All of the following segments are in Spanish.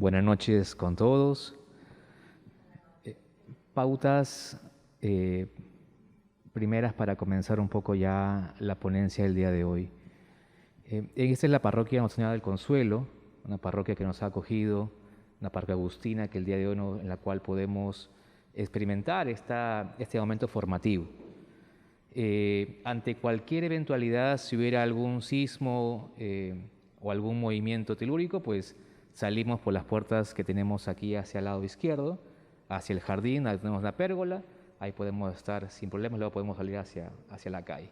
Buenas noches con todos. Pautas primeras para comenzar un poco ya la ponencia del día de hoy. Esta es la parroquia Nuestra Señora del Consuelo, una parroquia que nos ha acogido, una parroquia agustina que el día de hoy en la cual podemos experimentar este momento formativo. Ante cualquier eventualidad, si hubiera algún sismo o algún movimiento telúrico, pues salimos por las puertas que tenemos aquí hacia el lado izquierdo, hacia el jardín, ahí tenemos la pérgola, ahí podemos estar sin problemas, luego podemos salir hacia la calle.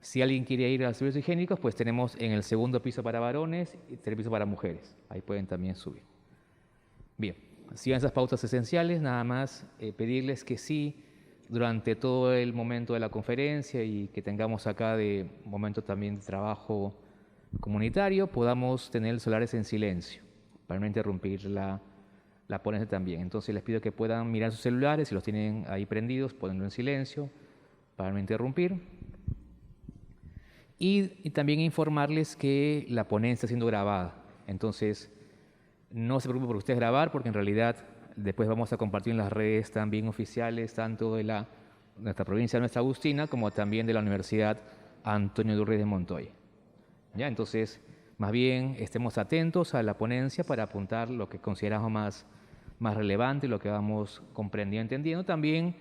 Si alguien quiere ir a los servicios higiénicos, pues tenemos en el segundo piso para varones y tercer piso para mujeres, ahí pueden también subir. Bien, sigan esas pautas esenciales, nada más pedirles que sí, durante todo el momento de la conferencia y que tengamos acá de momento también de trabajo comunitario, podamos tener los celulares en silencio, para no interrumpir la ponencia también. Entonces les pido que puedan mirar sus celulares, si los tienen ahí prendidos, ponerlo en silencio, para no interrumpir. Y también informarles que la ponencia está siendo grabada, entonces no se preocupen por ustedes grabar, porque en realidad después vamos a compartir en las redes también oficiales, tanto de nuestra provincia, nuestra Agustina, como también de la Universidad Antonio Durrés de Montoya. ¿Ya? Entonces, más bien estemos atentos a la ponencia para apuntar lo que consideramos más relevante, lo que vamos comprendiendo, entendiendo también,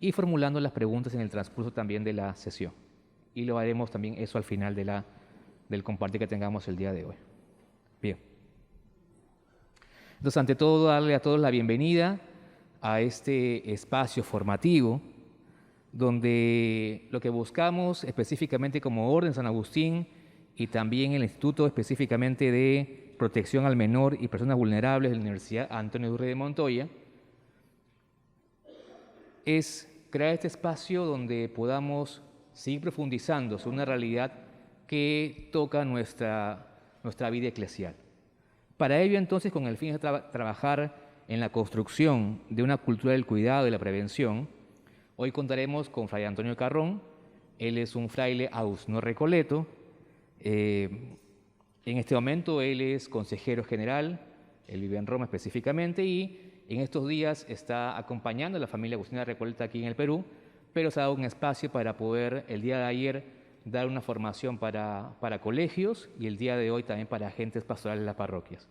y formulando las preguntas en el transcurso también de la sesión. Y lo haremos también eso al final del compartir que tengamos el día de hoy. Bien. Entonces, ante todo, darle a todos la bienvenida a este espacio formativo, donde lo que buscamos específicamente como Orden San Agustín y también el Instituto específicamente de Protección al Menor y Personas Vulnerables de la Universidad Antonio Durrés de Montoya, es crear este espacio donde podamos seguir profundizando sobre una realidad que toca nuestra vida eclesial. Para ello, entonces, con el fin de trabajar en la construcción de una cultura del cuidado y la prevención, hoy contaremos con Fray Antonio Carrón. Él es un fraile agustino recoleto. En este momento él es consejero general, él vive en Roma específicamente, y en estos días está acompañando a la familia agustina recoleta aquí en el Perú, pero se ha dado un espacio para poder, el día de ayer, dar una formación para colegios y el día de hoy también para agentes pastorales de las parroquias.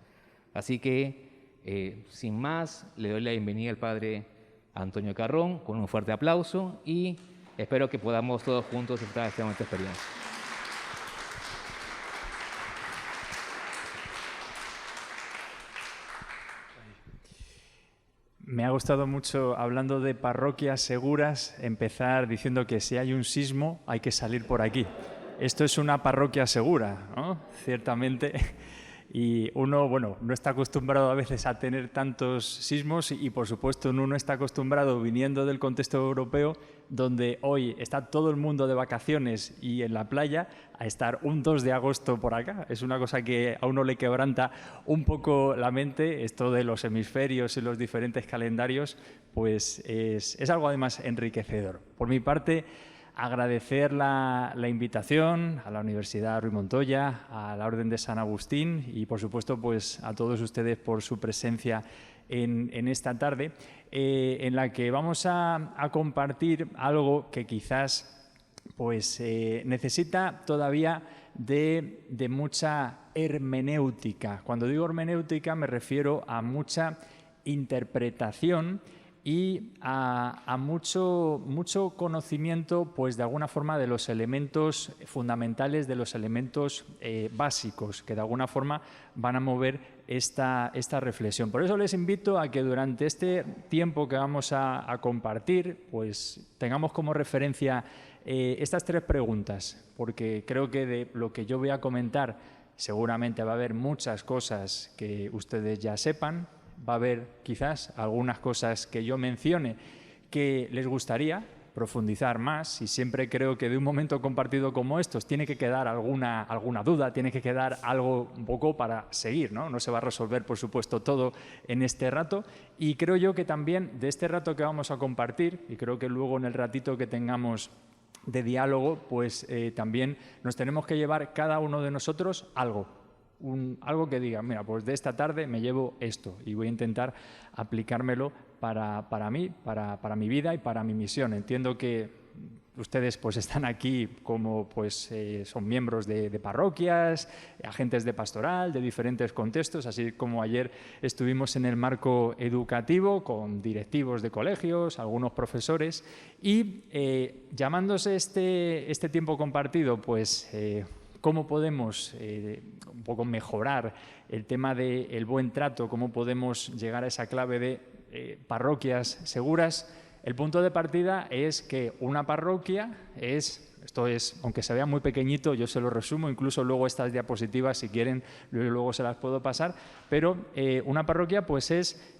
Así que, sin más, le doy la bienvenida al Padre Antonio Carrón con un fuerte aplauso y espero que podamos todos juntos disfrutar de esta bonita experiencia. Me ha gustado mucho, hablando de parroquias seguras, empezar diciendo que si hay un sismo hay que salir por aquí. Esto es una parroquia segura, ¿no? Ciertamente. Y uno, bueno, no está acostumbrado a veces a tener tantos sismos y, por supuesto, uno no está acostumbrado, viniendo del contexto europeo, donde hoy está todo el mundo de vacaciones y en la playa, a estar un 2 de agosto por acá. Es una cosa que a uno le quebranta un poco la mente. Esto de los hemisferios y los diferentes calendarios, pues es algo además enriquecedor. Por mi parte, agradecer la invitación a la Universidad Ruy Montoya, a la Orden de San Agustín y, por supuesto, pues a todos ustedes por su presencia en esta tarde, en la que vamos a compartir algo que quizás pues, necesita todavía de mucha hermenéutica. Cuando digo hermenéutica me refiero a mucha interpretación y a mucho conocimiento, pues de alguna forma, de los elementos fundamentales, de los elementos básicos, que de alguna forma van a mover esta reflexión. Por eso les invito a que durante este tiempo que vamos a compartir, pues tengamos como referencia estas 3 preguntas, porque creo que de lo que yo voy a comentar seguramente va a haber muchas cosas que ustedes ya sepan. Va a haber quizás algunas cosas que yo mencione que les gustaría profundizar más, y siempre creo que de un momento compartido como estos tiene que quedar alguna duda, tiene que quedar algo un poco para seguir, ¿no? No se va a resolver, por supuesto, todo en este rato, y creo yo que también de este rato que vamos a compartir, y creo que luego en el ratito que tengamos de diálogo, pues también nos tenemos que llevar cada uno de nosotros algo. algo que diga, mira, pues de esta tarde me llevo esto y voy a intentar aplicármelo para mí, para mi vida y para mi misión. Entiendo que ustedes pues están aquí como pues son miembros de parroquias, agentes de pastoral, de diferentes contextos, así como ayer estuvimos en el marco educativo con directivos de colegios, algunos profesores, y llamándose este tiempo compartido, pues cómo podemos un poco mejorar el tema del buen trato, cómo podemos llegar a esa clave de parroquias seguras. El punto de partida es que una parroquia esto es, aunque se vea muy pequeñito, yo se lo resumo, incluso luego estas diapositivas, si quieren, luego se las puedo pasar, pero una parroquia pues es,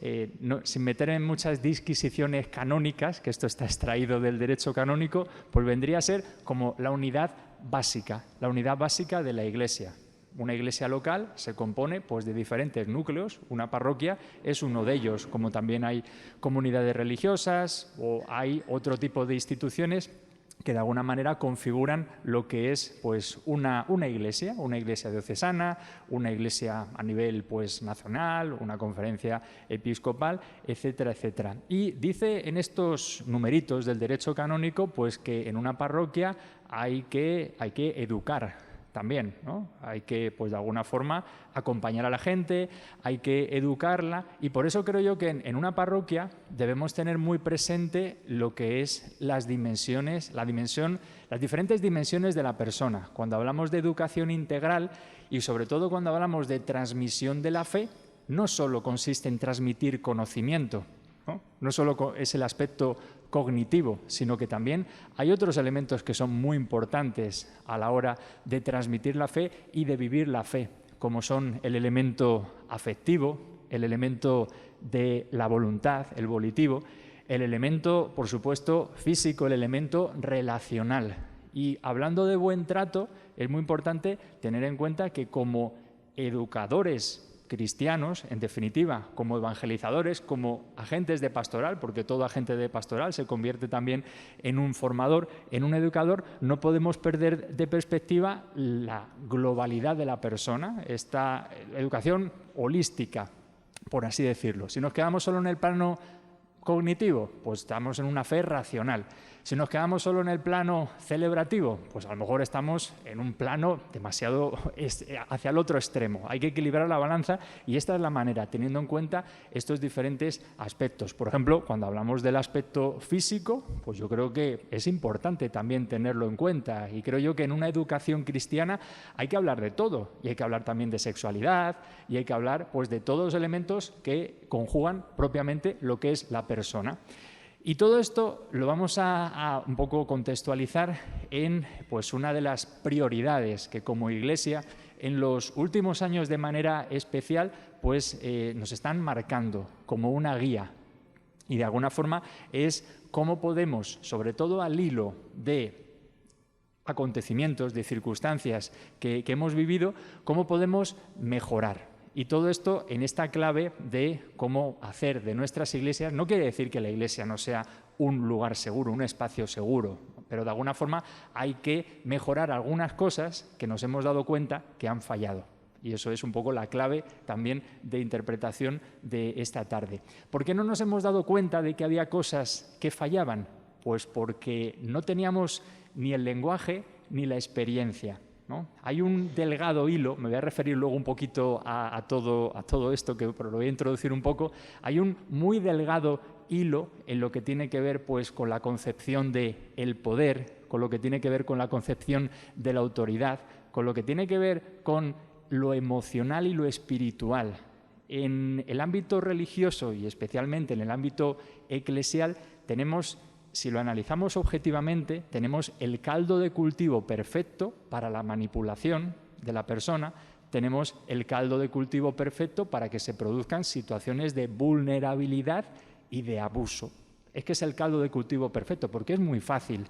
sin meter en muchas disquisiciones canónicas, que esto está extraído del derecho canónico, pues vendría a ser como la unidad básica de la Iglesia. Una iglesia local se compone pues, de diferentes núcleos, una parroquia es uno de ellos, como también hay comunidades religiosas o hay otro tipo de instituciones que de alguna manera configuran lo que es pues, una iglesia diocesana, una iglesia a nivel pues, nacional, una conferencia episcopal, etcétera, etcétera. Y dice en estos numeritos del derecho canónico pues, que en una parroquia hay que educar también, ¿no? Hay que, pues de alguna forma, acompañar a la gente, hay que educarla y por eso creo yo que en una parroquia debemos tener muy presente lo que es las diferentes dimensiones de la persona. Cuando hablamos de educación integral y sobre todo cuando hablamos de transmisión de la fe, no solo consiste en transmitir conocimiento, no solo es el aspecto cognitivo, sino que también hay otros elementos que son muy importantes a la hora de transmitir la fe y de vivir la fe, como son el elemento afectivo, el elemento de la voluntad, el volitivo, el elemento, por supuesto, físico, el elemento relacional. Y hablando de buen trato, es muy importante tener en cuenta que como educadores cristianos, en definitiva, como evangelizadores, como agentes de pastoral, porque todo agente de pastoral se convierte también en un formador, en un educador, no podemos perder de perspectiva la globalidad de la persona, esta educación holística, por así decirlo. Si nos quedamos solo en el plano cognitivo, pues estamos en una fe racional. Si nos quedamos solo en el plano celebrativo, pues a lo mejor estamos en un plano demasiado hacia el otro extremo. Hay que equilibrar la balanza y esta es la manera, teniendo en cuenta estos diferentes aspectos. Por ejemplo, cuando hablamos del aspecto físico, pues yo creo que es importante también tenerlo en cuenta y creo yo que en una educación cristiana hay que hablar de todo y hay que hablar también de sexualidad y hay que hablar pues de todos los elementos que conjugan propiamente lo que es la persona. Y todo esto lo vamos a un poco contextualizar en pues, una de las prioridades que como Iglesia en los últimos años de manera especial pues, nos están marcando como una guía. Y de alguna forma es cómo podemos, sobre todo al hilo de acontecimientos, de circunstancias que hemos vivido, cómo podemos mejorar. Y todo esto en esta clave de cómo hacer de nuestras iglesias, no quiere decir que la iglesia no sea un lugar seguro, un espacio seguro, pero de alguna forma hay que mejorar algunas cosas que nos hemos dado cuenta que han fallado. Y eso es un poco la clave también de interpretación de esta tarde. ¿Por qué no nos hemos dado cuenta de que había cosas que fallaban? Pues porque no teníamos ni el lenguaje ni la experiencia, ¿no? Hay un delgado hilo, me voy a referir luego un poquito a todo esto, pero lo voy a introducir un poco. Hay un muy delgado hilo en lo que tiene que ver pues, con la concepción del poder, con lo que tiene que ver con la concepción de la autoridad, con lo que tiene que ver con lo emocional y lo espiritual. En el ámbito religioso y especialmente en el ámbito eclesial tenemos, si lo analizamos objetivamente, tenemos el caldo de cultivo perfecto para la manipulación de la persona, tenemos el caldo de cultivo perfecto para que se produzcan situaciones de vulnerabilidad y de abuso. Es que es el caldo de cultivo perfecto, porque es muy fácil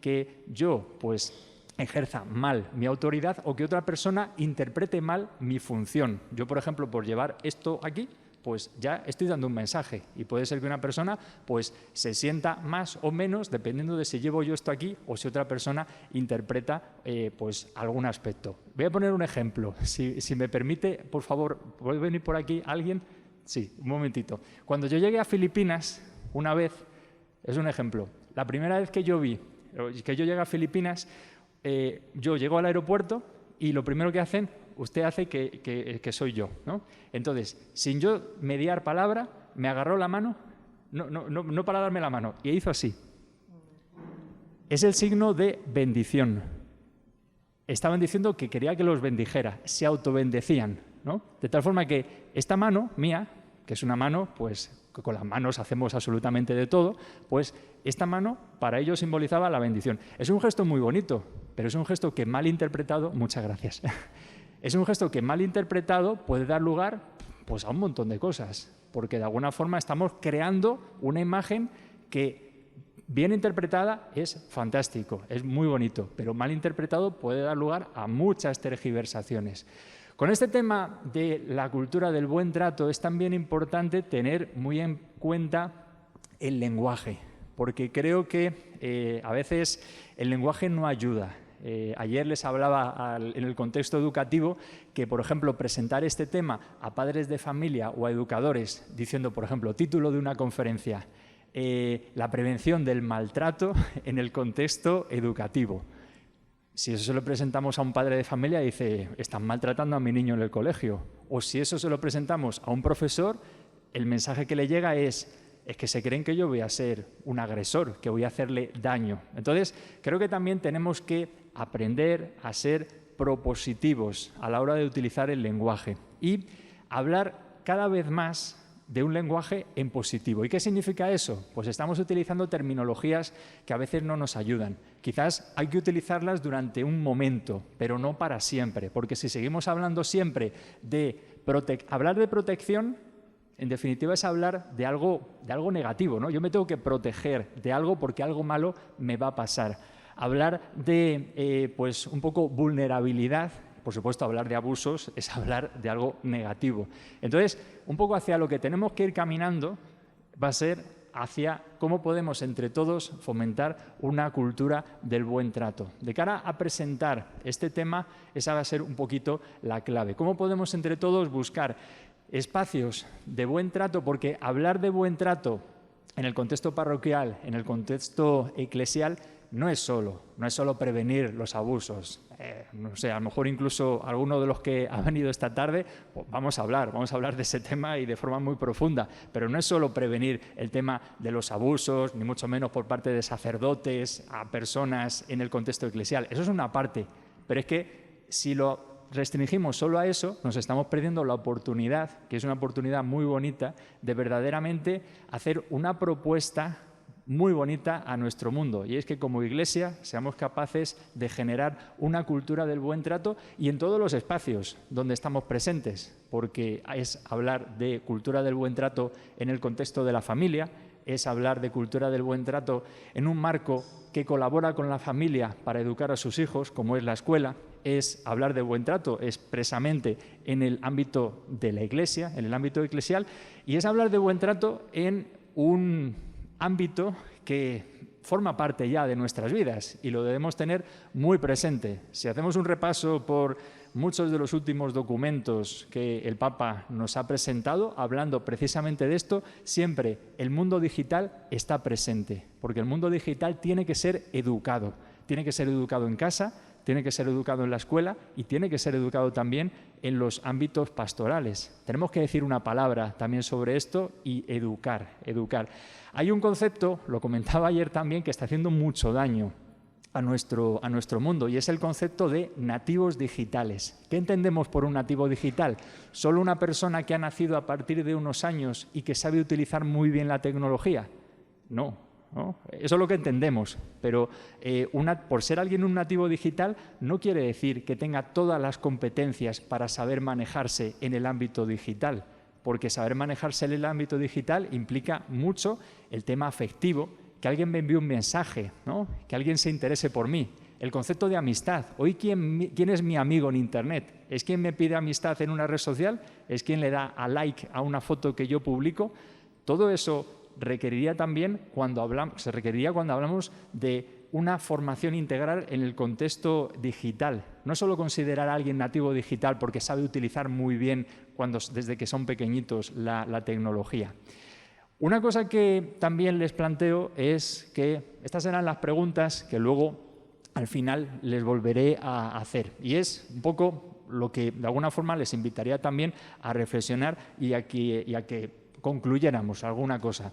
que yo pues ejerza mal mi autoridad o que otra persona interprete mal mi función. Yo, por ejemplo, por llevar esto aquí, pues ya estoy dando un mensaje y puede ser que una persona pues se sienta más o menos dependiendo de si llevo yo esto aquí o si otra persona interpreta pues algún aspecto. Voy a poner un ejemplo, si me permite, por favor, ¿puede venir por aquí alguien? Sí, un momentito. Cuando yo llegué a Filipinas, una vez, es un ejemplo, la primera vez que yo llegué a Filipinas, yo llego al aeropuerto y lo primero que hacen, usted hace que soy yo, ¿no? Entonces, sin yo mediar palabra, me agarró la mano, no para darme la mano, y hizo así. Es el signo de bendición. Estaban diciendo que quería que los bendijera, se autobendecían, ¿no? De tal forma que esta mano mía, que es una mano, pues que con las manos hacemos absolutamente de todo, pues esta mano para ellos simbolizaba la bendición. Es un gesto muy bonito, pero es un gesto que mal interpretado, muchas gracias, es un gesto que mal interpretado puede dar lugar pues, a un montón de cosas, porque de alguna forma estamos creando una imagen que bien interpretada es fantástico, es muy bonito, pero mal interpretado puede dar lugar a muchas tergiversaciones. Con este tema de la cultura del buen trato es también importante tener muy en cuenta el lenguaje, porque creo que a veces el lenguaje no ayuda. Ayer les hablaba en el contexto educativo que, por ejemplo, presentar este tema a padres de familia o a educadores diciendo, por ejemplo, título de una conferencia, la prevención del maltrato en el contexto educativo. Si eso se lo presentamos a un padre de familia, dice, están maltratando a mi niño en el colegio. O si eso se lo presentamos a un profesor, el mensaje que le llega es que se creen que yo voy a ser un agresor, que voy a hacerle daño. Entonces, creo que también tenemos que aprender a ser propositivos a la hora de utilizar el lenguaje y hablar cada vez más de un lenguaje en positivo. ¿Y qué significa eso? Pues estamos utilizando terminologías que a veces no nos ayudan. Quizás hay que utilizarlas durante un momento, pero no para siempre, porque si seguimos hablando siempre de hablar de protección, en definitiva es hablar de algo negativo, ¿no? Yo me tengo que proteger de algo porque algo malo me va a pasar. Hablar de pues un poco vulnerabilidad, por supuesto, hablar de abusos es hablar de algo negativo. Entonces, un poco hacia lo que tenemos que ir caminando va a ser hacia cómo podemos entre todos fomentar una cultura del buen trato. De cara a presentar este tema, esa va a ser un poquito la clave. ¿Cómo podemos entre todos buscar espacios de buen trato? Porque hablar de buen trato en el contexto parroquial, en el contexto eclesial, no es solo prevenir los abusos. No sé, a lo mejor incluso alguno de los que ha venido esta tarde, pues vamos a hablar de ese tema y de forma muy profunda, pero no es solo prevenir el tema de los abusos, ni mucho menos por parte de sacerdotes a personas en el contexto eclesial. Eso es una parte, pero es que si lo restringimos solo a eso, nos estamos perdiendo la oportunidad, que es una oportunidad muy bonita, de verdaderamente hacer una propuesta muy bonita a nuestro mundo, y es que como Iglesia seamos capaces de generar una cultura del buen trato y en todos los espacios donde estamos presentes, porque es hablar de cultura del buen trato en el contexto de la familia, es hablar de cultura del buen trato en un marco que colabora con la familia para educar a sus hijos, como es la escuela, es hablar de buen trato expresamente en el ámbito de la Iglesia, en el ámbito eclesial, y es hablar de buen trato en un ámbito que forma parte ya de nuestras vidas y lo debemos tener muy presente. Si hacemos un repaso por muchos de los últimos documentos que el Papa nos ha presentado, hablando precisamente de esto, siempre el mundo digital está presente, porque el mundo digital tiene que ser educado en casa, tiene que ser educado en la escuela y tiene que ser educado también en los ámbitos pastorales. Tenemos que decir una palabra también sobre esto y educar. Hay un concepto, lo comentaba ayer también, que está haciendo mucho daño a nuestro mundo y es el concepto de nativos digitales. ¿Qué entendemos por un nativo digital? ¿Solo una persona que ha nacido a partir de unos años y que sabe utilizar muy bien la tecnología? No. Eso es lo que entendemos, pero por ser alguien un nativo digital no quiere decir que tenga todas las competencias para saber manejarse en el ámbito digital, porque saber manejarse en el ámbito digital implica mucho el tema afectivo, que alguien me envíe un mensaje, ¿no? Que alguien se interese por mí. El concepto de amistad. Hoy, ¿quién es mi amigo en Internet? ¿Es quien me pide amistad en una red social? ¿Es quien le da a like a una foto que yo publico? Todo eso requeriría también se requeriría cuando hablamos de una formación integral en el contexto digital. No solo considerar a alguien nativo digital porque sabe utilizar muy bien desde que son pequeñitos la tecnología. Una cosa que también les planteo es que estas serán las preguntas que luego al final les volveré a hacer. Y es un poco lo que de alguna forma les invitaría también a reflexionar y a que concluyéramos alguna cosa.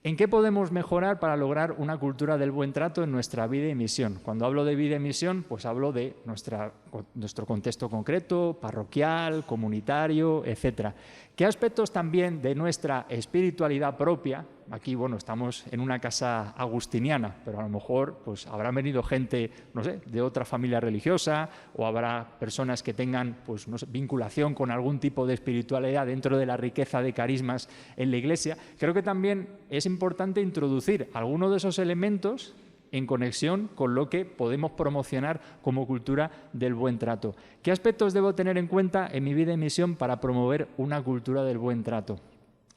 ¿En qué podemos mejorar para lograr una cultura del buen trato en nuestra vida y misión? Cuando hablo de vida y misión, pues hablo de nuestro contexto concreto, parroquial, comunitario, etc. ¿Qué aspectos también de nuestra espiritualidad propia? Aquí, bueno, estamos en una casa agustiniana, pero a lo mejor pues, habrá venido gente, no sé, de otra familia religiosa, o habrá personas que tengan pues, no sé, vinculación con algún tipo de espiritualidad dentro de la riqueza de carismas en la Iglesia. Creo que también es importante introducir algunos de esos elementos en conexión con lo que podemos promocionar como cultura del buen trato. ¿Qué aspectos debo tener en cuenta en mi vida y misión para promover una cultura del buen trato?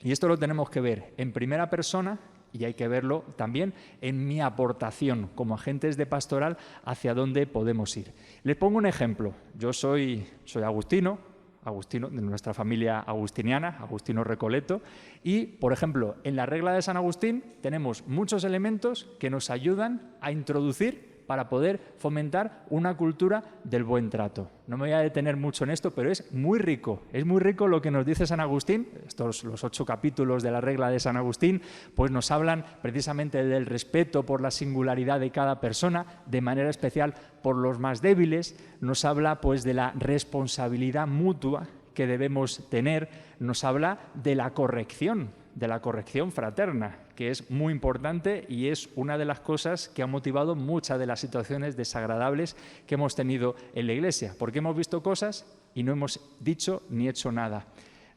Y esto lo tenemos que ver en primera persona y hay que verlo también en mi aportación como agentes de pastoral hacia dónde podemos ir. Les pongo un ejemplo. Yo soy agustino de nuestra familia agustiniana, Agustino Recoleto, y, por ejemplo, en la regla de San Agustín tenemos muchos elementos que nos ayudan a introducir para poder fomentar una cultura del buen trato. No me voy a detener mucho en esto, pero es muy rico lo que nos dice San Agustín. Los 8 capítulos de la regla de San Agustín pues nos hablan precisamente del respeto por la singularidad de cada persona, de manera especial por los más débiles. Nos habla pues de la responsabilidad mutua que debemos tener, nos habla de la corrección fraterna, que es muy importante y es una de las cosas que ha motivado muchas de las situaciones desagradables que hemos tenido en la Iglesia, porque hemos visto cosas y no hemos dicho ni hecho nada.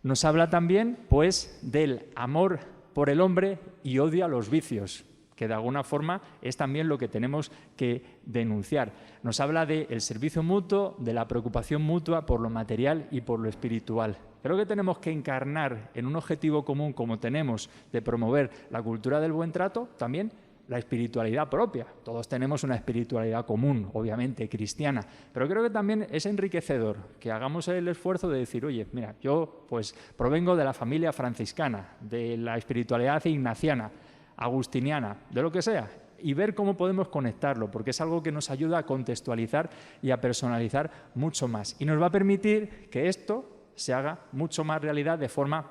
Nos habla también, pues, del amor por el hombre y odio a los vicios, que de alguna forma es también lo que tenemos que denunciar. Nos habla del servicio mutuo, de la preocupación mutua por lo material y por lo espiritual. Creo que tenemos que encarnar en un objetivo común como tenemos de promover la cultura del buen trato, también la espiritualidad propia. Todos tenemos una espiritualidad común, obviamente, cristiana, pero creo que también es enriquecedor que hagamos el esfuerzo de decir, oye, mira, yo pues provengo de la familia franciscana, de la espiritualidad ignaciana, agustiniana, de lo que sea, y ver cómo podemos conectarlo, porque es algo que nos ayuda a contextualizar y a personalizar mucho más. Y nos va a permitir que esto se haga mucho más realidad de forma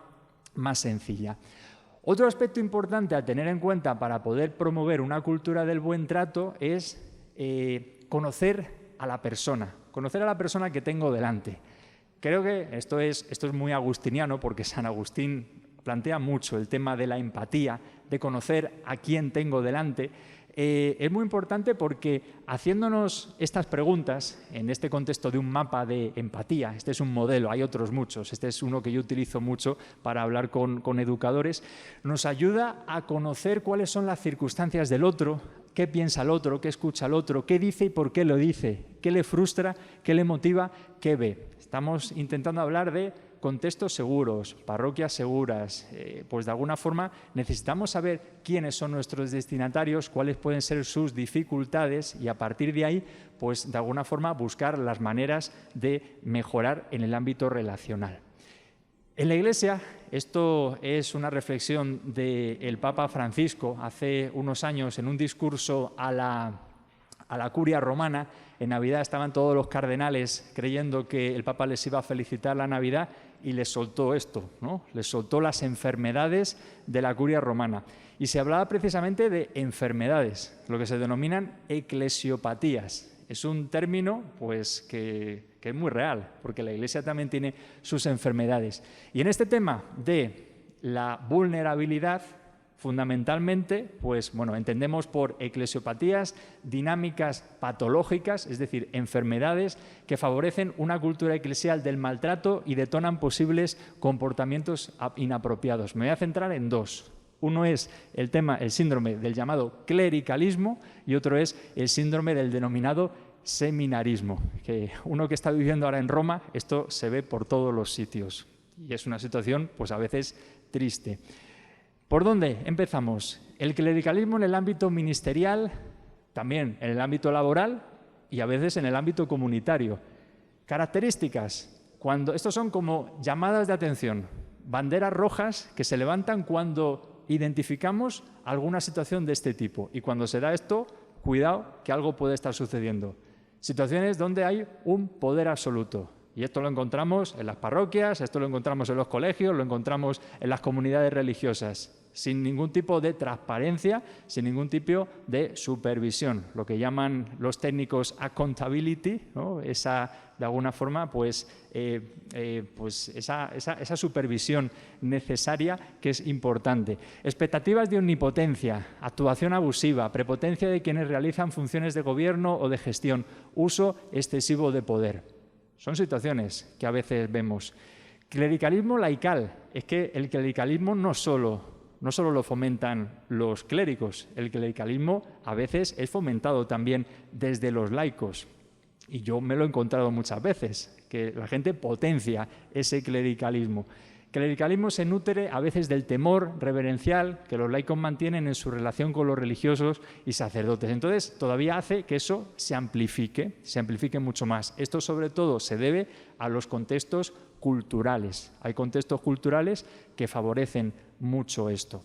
más sencilla. Otro aspecto importante a tener en cuenta para poder promover una cultura del buen trato es conocer a la persona que tengo delante. Creo que esto es muy agustiniano porque San Agustín plantea mucho el tema de la empatía, de conocer a quién tengo delante. Es muy importante porque haciéndonos estas preguntas, en este contexto de un mapa de empatía, este es un modelo, hay otros muchos, este es uno que yo utilizo mucho para hablar con educadores, nos ayuda a conocer cuáles son las circunstancias del otro, qué piensa el otro, qué escucha el otro, qué dice y por qué lo dice, qué le frustra, qué le motiva, qué ve. Estamos intentando hablar de contextos seguros, parroquias seguras, pues de alguna forma necesitamos saber quiénes son nuestros destinatarios, cuáles pueden ser sus dificultades y a partir de ahí, pues de alguna forma buscar las maneras de mejorar en el ámbito relacional. En la Iglesia, esto es una reflexión del Papa Francisco hace unos años en un discurso a la curia romana. En Navidad estaban todos los cardenales creyendo que el Papa les iba a felicitar la Navidad y les soltó esto, ¿no? Les soltó las enfermedades de la curia romana. Y se hablaba precisamente de enfermedades, lo que se denominan eclesiopatías. Es un término pues, que es muy real, porque la Iglesia también tiene sus enfermedades. Y en este tema de la vulnerabilidad, fundamentalmente, pues, bueno, entendemos por eclesiopatías dinámicas patológicas, es decir, enfermedades que favorecen una cultura eclesial del maltrato y detonan posibles comportamientos inapropiados. Me voy a centrar en dos. Uno es el síndrome del llamado clericalismo y otro es el síndrome del denominado seminarismo, que uno que está viviendo ahora en Roma, esto se ve por todos los sitios y es una situación pues a veces triste. ¿Por dónde empezamos? El clericalismo en el ámbito ministerial, también en el ámbito laboral y a veces en el ámbito comunitario. Características, estos son como llamadas de atención, banderas rojas que se levantan cuando identificamos alguna situación de este tipo. Y cuando se da esto, cuidado que algo puede estar sucediendo. Situaciones donde hay un poder absoluto. Y esto lo encontramos en las parroquias, esto lo encontramos en los colegios, lo encontramos en las comunidades religiosas, sin ningún tipo de transparencia, sin ningún tipo de supervisión, lo que llaman los técnicos accountability, ¿no? Esa, de alguna forma, pues esa supervisión necesaria que es importante. Expectativas de omnipotencia, actuación abusiva, prepotencia de quienes realizan funciones de gobierno o de gestión, uso excesivo de poder. Son situaciones que a veces vemos. Clericalismo laical. Es que el clericalismo no solo lo fomentan los clérigos, el clericalismo a veces es fomentado también desde los laicos. Y yo me lo he encontrado muchas veces, que la gente potencia ese clericalismo. Clericalismo se nutre a veces del temor reverencial que los laicos mantienen en su relación con los religiosos y sacerdotes. Entonces, todavía hace que eso se amplifique mucho más. Esto, sobre todo, se debe a los contextos culturales. Hay contextos culturales que favorecen mucho esto.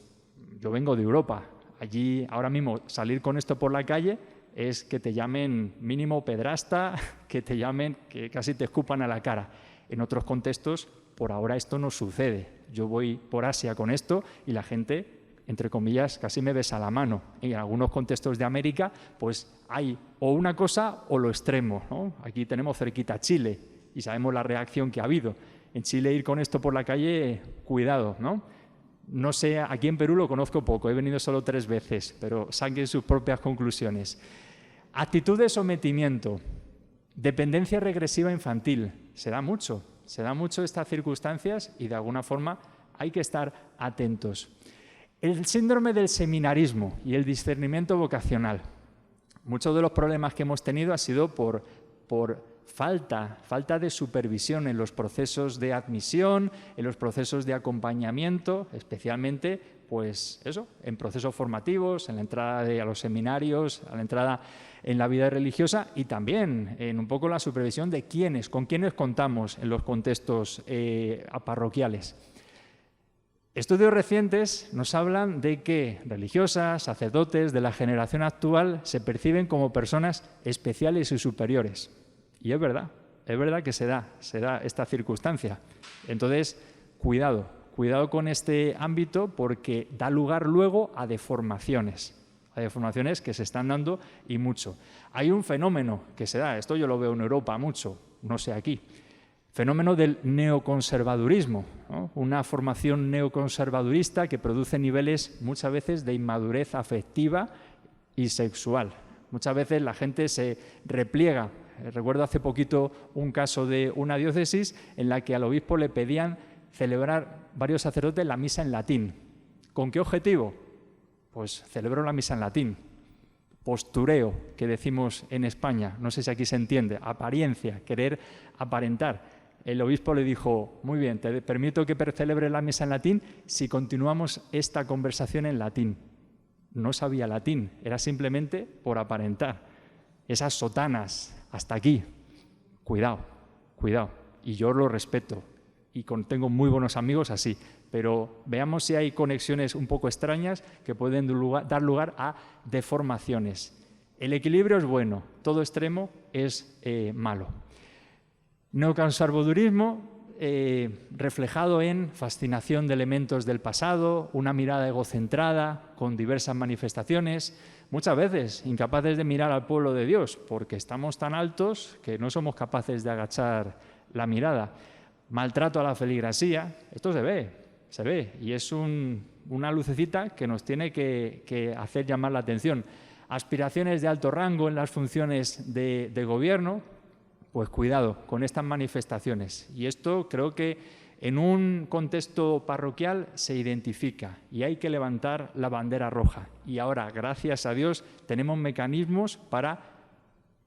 Yo vengo de Europa. Allí, ahora mismo, salir con esto por la calle es que te llamen mínimo pedrasta, que te llamen, que casi te escupan a la cara. En otros contextos, por ahora esto no sucede. Yo voy por Asia con esto y la gente, entre comillas, casi me besa la mano. En algunos contextos de América, pues hay o una cosa o lo extremo, ¿no? Aquí tenemos cerquita Chile y sabemos la reacción que ha habido. En Chile ir con esto por la calle, cuidado, ¿no? No sé, aquí en Perú lo conozco poco, he venido solo 3 veces, pero saquen sus propias conclusiones. Actitud de sometimiento, dependencia regresiva infantil, se da mucho estas circunstancias y de alguna forma hay que estar atentos. El síndrome del seminarismo y el discernimiento vocacional. Muchos de los problemas que hemos tenido ha sido por falta de supervisión en los procesos de admisión, en los procesos de acompañamiento, especialmente pues eso, en procesos formativos, en la entrada a los seminarios, a la entrada en la vida religiosa y también en un poco la supervisión de con quiénes contamos en los contextos parroquiales. Estudios recientes nos hablan de que religiosas, sacerdotes de la generación actual se perciben como personas especiales y superiores. Y es verdad que se da esta circunstancia. Entonces, cuidado con este ámbito porque da lugar luego a deformaciones que se están dando y mucho. Hay un fenómeno que se da, esto yo lo veo en Europa mucho, no sé aquí, fenómeno del neoconservadurismo, ¿no? Una formación neoconservadurista que produce niveles muchas veces de inmadurez afectiva y sexual. Muchas veces la gente se repliega. Recuerdo hace poquito un caso de una diócesis en la que al obispo le pedían celebrar varios sacerdotes la misa en latín. ¿Con qué objetivo? Pues celebro la misa en latín. Postureo, que decimos en España, no sé si aquí se entiende, apariencia, querer aparentar. El obispo le dijo, muy bien, te permito que celebres la misa en latín si continuamos esta conversación en latín. No sabía latín, era simplemente por aparentar. Esas sotanas, hasta aquí. Cuidado. Y yo lo respeto. Y tengo muy buenos amigos así. Pero veamos si hay conexiones un poco extrañas que pueden dar lugar a deformaciones. El equilibrio es bueno, todo extremo es malo. Neoconservadurismo reflejado en fascinación de elementos del pasado, una mirada egocentrada con diversas manifestaciones, muchas veces incapaces de mirar al pueblo de Dios porque estamos tan altos que no somos capaces de agachar la mirada. Maltrato a la feligresía, esto se ve y es una lucecita que nos tiene que hacer llamar la atención. Aspiraciones de alto rango en las funciones de gobierno, pues cuidado con estas manifestaciones. Y esto creo que En un contexto parroquial se identifica y hay que levantar la bandera roja. Y ahora, gracias a Dios, tenemos mecanismos para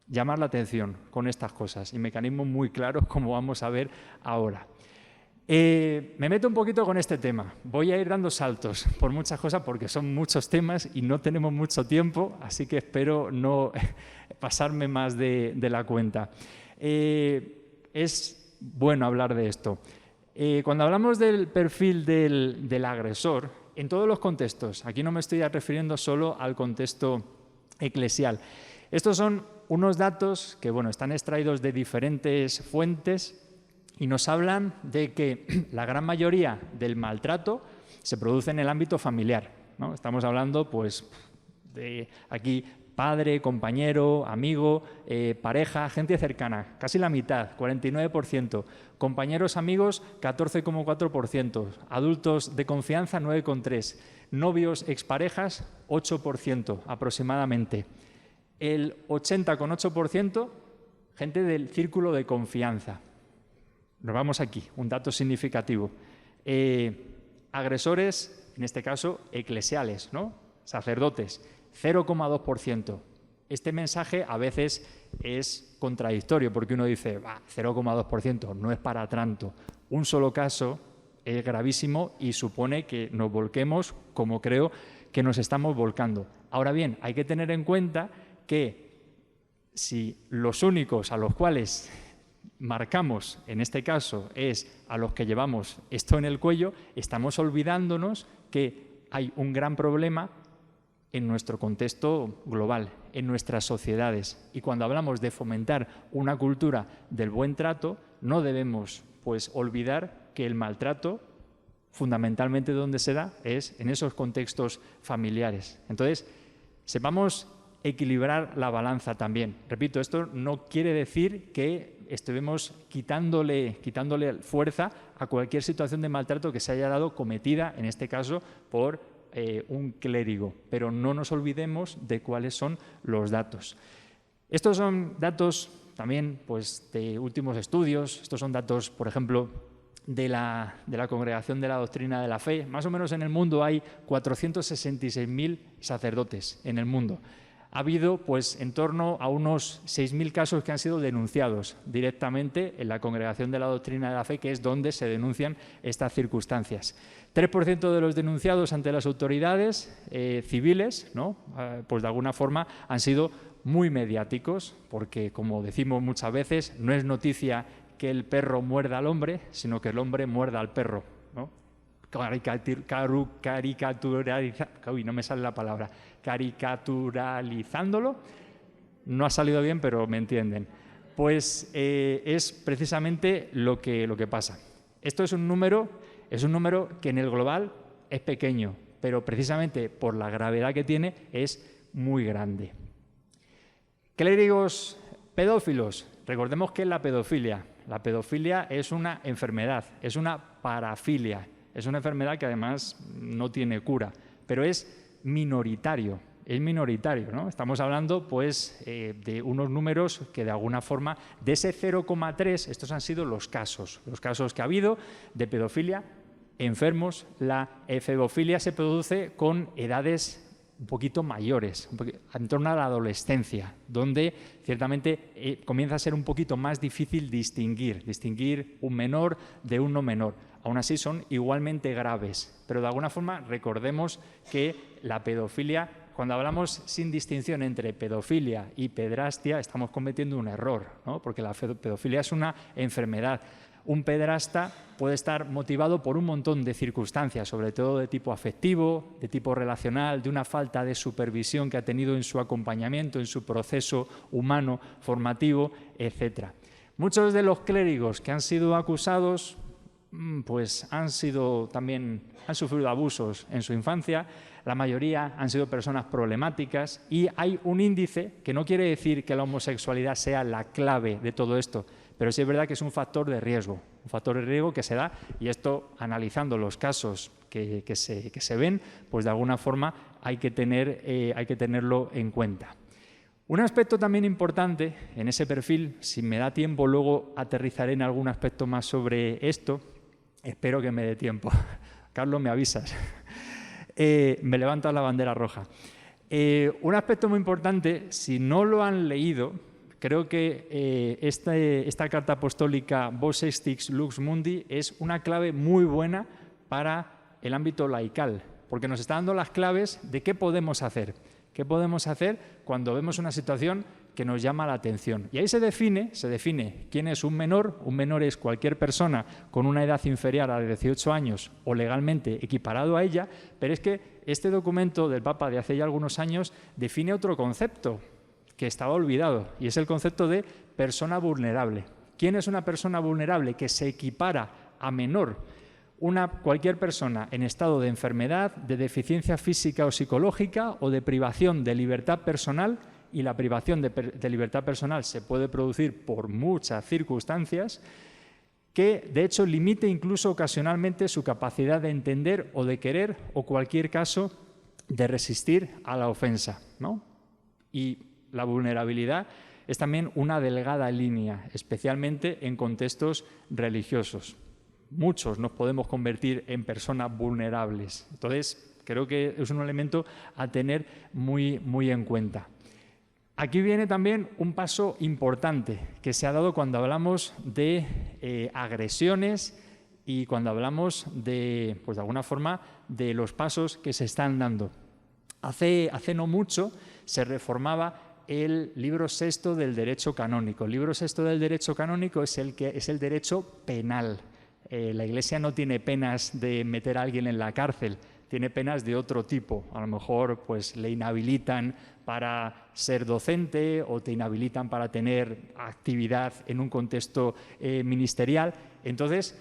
llamar la atención con estas cosas y mecanismos muy claros, como vamos a ver ahora. Me meto un poquito con este tema. Voy a ir dando saltos por muchas cosas porque son muchos temas y no tenemos mucho tiempo, así que espero no pasarme más de la cuenta. Es bueno hablar de esto. Cuando hablamos del perfil del agresor, en todos los contextos, aquí no me estoy refiriendo solo al contexto eclesial. Estos son unos datos que están extraídos de diferentes fuentes y nos hablan de que la gran mayoría del maltrato se produce en el ámbito familiar, ¿no? Estamos hablando de aquí padre, compañero, amigo, pareja, gente cercana, casi la mitad, 49%. Compañeros, amigos, 14,4%. Adultos de confianza, 9,3%. Novios, exparejas, 8% aproximadamente. El 80,8%, gente del círculo de confianza. Nos vamos aquí, un dato significativo. Agresores, en este caso, eclesiales, ¿no? Sacerdotes, 0,2%. Este mensaje a veces es contradictorio porque uno dice, 0,2%, no es para tanto. Un solo caso es gravísimo y supone que nos volquemos como creo que nos estamos volcando. Ahora bien, hay que tener en cuenta que si los únicos a los cuales marcamos, en este caso, es a los que llevamos esto en el cuello, estamos olvidándonos que hay un gran problema en nuestro contexto global, en nuestras sociedades. Y cuando hablamos de fomentar una cultura del buen trato, no debemos olvidar que el maltrato, fundamentalmente donde se da, es en esos contextos familiares. Entonces, sepamos equilibrar la balanza también. Repito, esto no quiere decir que estemos quitándole fuerza a cualquier situación de maltrato que se haya dado cometida, en este caso, por un clérigo, pero no nos olvidemos de cuáles son los datos. Estos son datos también de últimos estudios, estos son datos, por ejemplo, de la Congregación de la Doctrina de la Fe. Más o menos en el mundo hay 466.000 sacerdotes en el mundo. Ha habido en torno a unos 6.000 casos que han sido denunciados directamente en la Congregación de la Doctrina de la Fe, que es donde se denuncian estas circunstancias. 3% de los denunciados ante las autoridades civiles, ¿no? De alguna forma han sido muy mediáticos, porque, como decimos muchas veces, no es noticia que el perro muerda al hombre, sino que el hombre muerda al perro, ¿no? Caricaturizándolo, no ha salido bien, pero me entienden. Es precisamente lo que pasa. Esto es un número que en el global es pequeño, pero precisamente por la gravedad que tiene es muy grande. Clérigos pedófilos. Recordemos que la pedofilia es una enfermedad, es una parafilia. Es una enfermedad que además no tiene cura, pero es minoritario, ¿no? Estamos hablando de unos números que de alguna forma, de ese 0,3, estos han sido los casos que ha habido de pedofilia, enfermos. La efebofilia se produce con edades un poquito mayores, en torno a la adolescencia, donde ciertamente comienza a ser un poquito más difícil distinguir un menor de un no menor. Aún así son igualmente graves, pero de alguna forma recordemos que la pedofilia, cuando hablamos sin distinción entre pedofilia y pedrastia, estamos cometiendo un error, ¿no? Porque la pedofilia es una enfermedad. Un pederasta puede estar motivado por un montón de circunstancias, sobre todo de tipo afectivo, de tipo relacional, de una falta de supervisión que ha tenido en su acompañamiento, en su proceso humano, formativo, etc. Muchos de los clérigos que han sido acusados han sufrido abusos en su infancia. La mayoría han sido personas problemáticas y hay un índice que no quiere decir que la homosexualidad sea la clave de todo esto, pero sí es verdad que es un factor de riesgo que se da, y esto, analizando los casos que se ven, de alguna forma hay que tenerlo en cuenta. Un aspecto también importante en ese perfil, si me da tiempo luego aterrizaré en algún aspecto más sobre esto, Espero que me dé tiempo. Carlos, me avisas. Me levantas la bandera roja. Un aspecto muy importante, si no lo han leído, creo que esta carta apostólica Vos Extix Lux Mundi es una clave muy buena para el ámbito laical, porque nos está dando las claves de qué podemos hacer. ¿Qué podemos hacer cuando vemos una situación que nos llama la atención? Y ahí se define quién es un menor. Un menor es cualquier persona con una edad inferior a 18 años o legalmente equiparado a ella, pero es que este documento del Papa de hace ya algunos años define otro concepto que estaba olvidado, y es el concepto de persona vulnerable. ¿Quién es una persona vulnerable? Que se equipara a menor. Cualquier persona en estado de enfermedad, de deficiencia física o psicológica o de privación de libertad personal, y la privación de libertad personal se puede producir por muchas circunstancias, que de hecho limite incluso ocasionalmente su capacidad de entender o de querer, o cualquier caso de resistir a la ofensa, ¿no? Y la vulnerabilidad es también una delgada línea, especialmente en contextos religiosos. Muchos nos podemos convertir en personas vulnerables. Entonces, creo que es un elemento a tener muy, muy en cuenta. Aquí viene también un paso importante que se ha dado cuando hablamos de agresiones y cuando hablamos de, pues de alguna forma, de los pasos que se están dando. Hace no mucho se reformaba el libro sexto del derecho canónico. El libro sexto del derecho canónico es el derecho penal. La Iglesia no tiene penas de meter a alguien en la cárcel, tiene penas de otro tipo. A lo mejor pues, le inhabilitan para ser docente o te inhabilitan para tener actividad en un contexto ministerial. Entonces,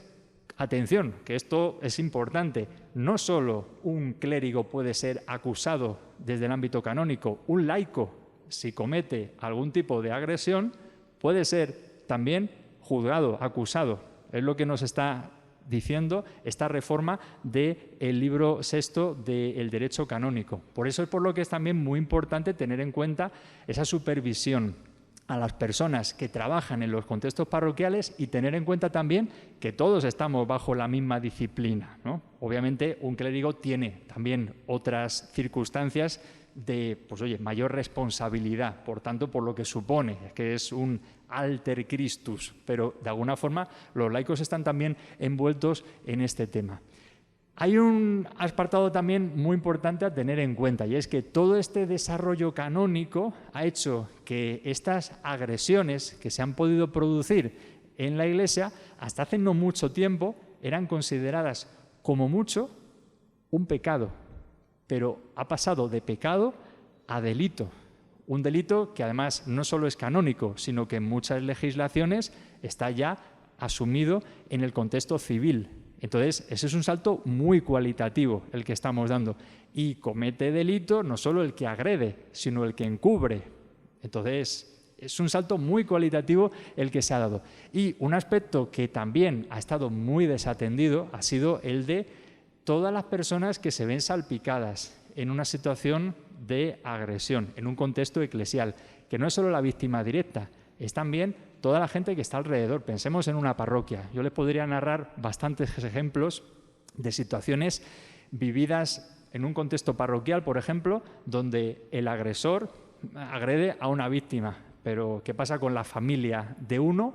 atención, que esto es importante. No solo un clérigo puede ser acusado desde el ámbito canónico, un laico, si comete algún tipo de agresión, puede ser también juzgado, acusado. Es lo que nos está diciendo esta reforma del libro sexto del derecho canónico. Por eso es por lo que es también muy importante tener en cuenta esa supervisión a las personas que trabajan en los contextos parroquiales y tener en cuenta también que todos estamos bajo la misma disciplina, ¿no? Obviamente un clérigo tiene también otras circunstancias de mayor responsabilidad, por tanto, por lo que supone que es un alter Christus, pero de alguna forma los laicos están también envueltos en este tema. Hay un apartado también muy importante a tener en cuenta, y es que todo este desarrollo canónico ha hecho que estas agresiones que se han podido producir en la Iglesia hasta hace no mucho tiempo eran consideradas como mucho un pecado, pero ha pasado de pecado a delito. Un delito que además no solo es canónico, sino que en muchas legislaciones está ya asumido en el contexto civil. Entonces, ese es un salto muy cualitativo el que estamos dando. Y comete delito no solo el que agrede, sino el que encubre. Entonces, es un salto muy cualitativo el que se ha dado. Y un aspecto que también ha estado muy desatendido ha sido el de todas las personas que se ven salpicadas en una situación de agresión, en un contexto eclesial, que no es solo la víctima directa, es también toda la gente que está alrededor. Pensemos en una parroquia. Yo les podría narrar bastantes ejemplos de situaciones vividas en un contexto parroquial, por ejemplo, donde el agresor agrede a una víctima. Pero, ¿qué pasa con la familia de uno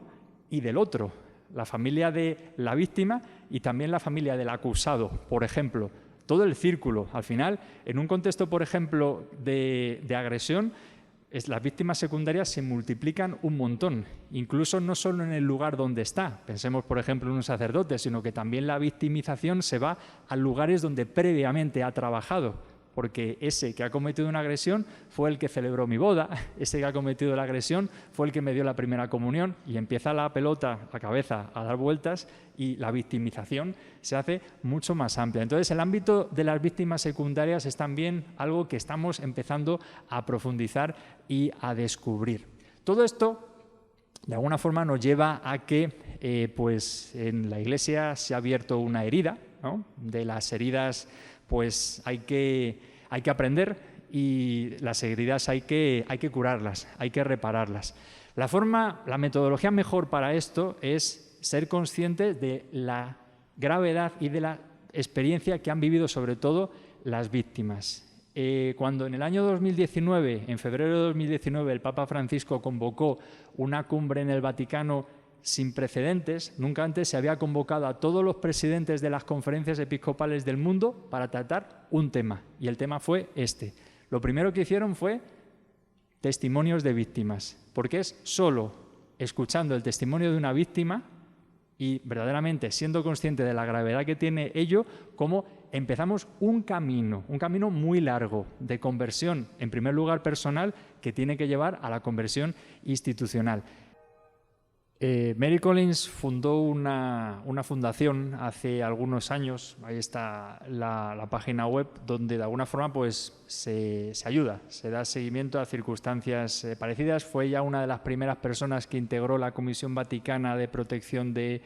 y del otro? La familia de la víctima y también la familia del acusado, por ejemplo. Todo el círculo. Al final, en un contexto, por ejemplo, de agresión, las víctimas secundarias se multiplican un montón, incluso no solo en el lugar donde está. Pensemos, por ejemplo, en un sacerdote, sino que también la victimización se va a lugares donde previamente ha trabajado, porque ese que ha cometido una agresión fue el que celebró mi boda, ese que ha cometido la agresión fue el que me dio la primera comunión, y empieza la pelota, la cabeza, a dar vueltas y la victimización se hace mucho más amplia. Entonces, el ámbito de las víctimas secundarias es también algo que estamos empezando a profundizar y a descubrir. Todo esto, de alguna forma, nos lleva a que pues en la Iglesia se ha abierto una herida, ¿no? De las heridas pues hay que aprender, y las heridas hay que curarlas, hay que repararlas. La metodología mejor para esto es ser conscientes de la gravedad y de la experiencia que han vivido sobre todo las víctimas. Cuando en el año 2019, en febrero de 2019, el Papa Francisco convocó una cumbre en el Vaticano sin precedentes, nunca antes se había convocado a todos los presidentes de las conferencias episcopales del mundo para tratar un tema, y el tema fue este. Lo primero que hicieron fue testimonios de víctimas, porque es solo escuchando el testimonio de una víctima y verdaderamente siendo consciente de la gravedad que tiene ello, como empezamos un camino muy largo de conversión, en primer lugar personal, que tiene que llevar a la conversión institucional. Mary Collins fundó una fundación hace algunos años, ahí está la página web, donde de alguna forma pues, se ayuda, se da seguimiento a circunstancias parecidas. Fue ella una de las primeras personas que integró la Comisión Vaticana de Protección de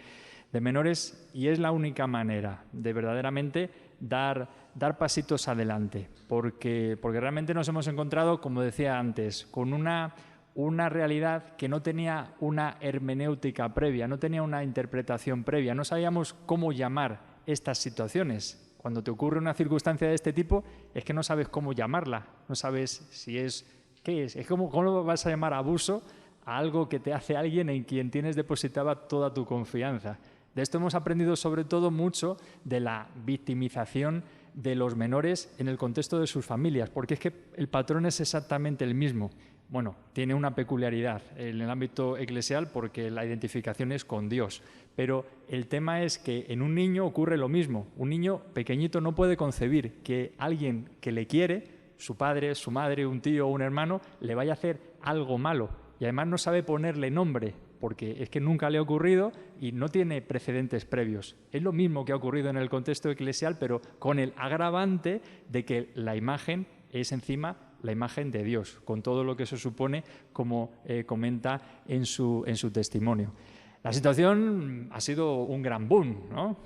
Menores, y es la única manera de verdaderamente dar pasitos adelante, porque realmente nos hemos encontrado, como decía antes, con una realidad que no tenía una hermenéutica previa, no tenía una interpretación previa, no sabíamos cómo llamar estas situaciones. Cuando te ocurre una circunstancia de este tipo, es que no sabes cómo llamarla, no sabes si es, ¿qué es? Es como, ¿cómo lo vas a llamar abuso a algo que te hace alguien en quien tienes depositada toda tu confianza? De esto hemos aprendido sobre todo mucho de la victimización de los menores en el contexto de sus familias, porque es que el patrón es exactamente el mismo. Bueno, tiene una peculiaridad en el ámbito eclesial porque la identificación es con Dios, pero el tema es que en un niño ocurre lo mismo. Un niño pequeñito no puede concebir que alguien que le quiere, su padre, su madre, un tío o un hermano, le vaya a hacer algo malo, y además no sabe ponerle nombre, porque es que nunca le ha ocurrido y no tiene precedentes previos. Es lo mismo que ha ocurrido en el contexto eclesial, pero con el agravante de que la imagen es encima la imagen de Dios, con todo lo que eso supone, como comenta en su testimonio. La situación ha sido un gran boom, ¿no?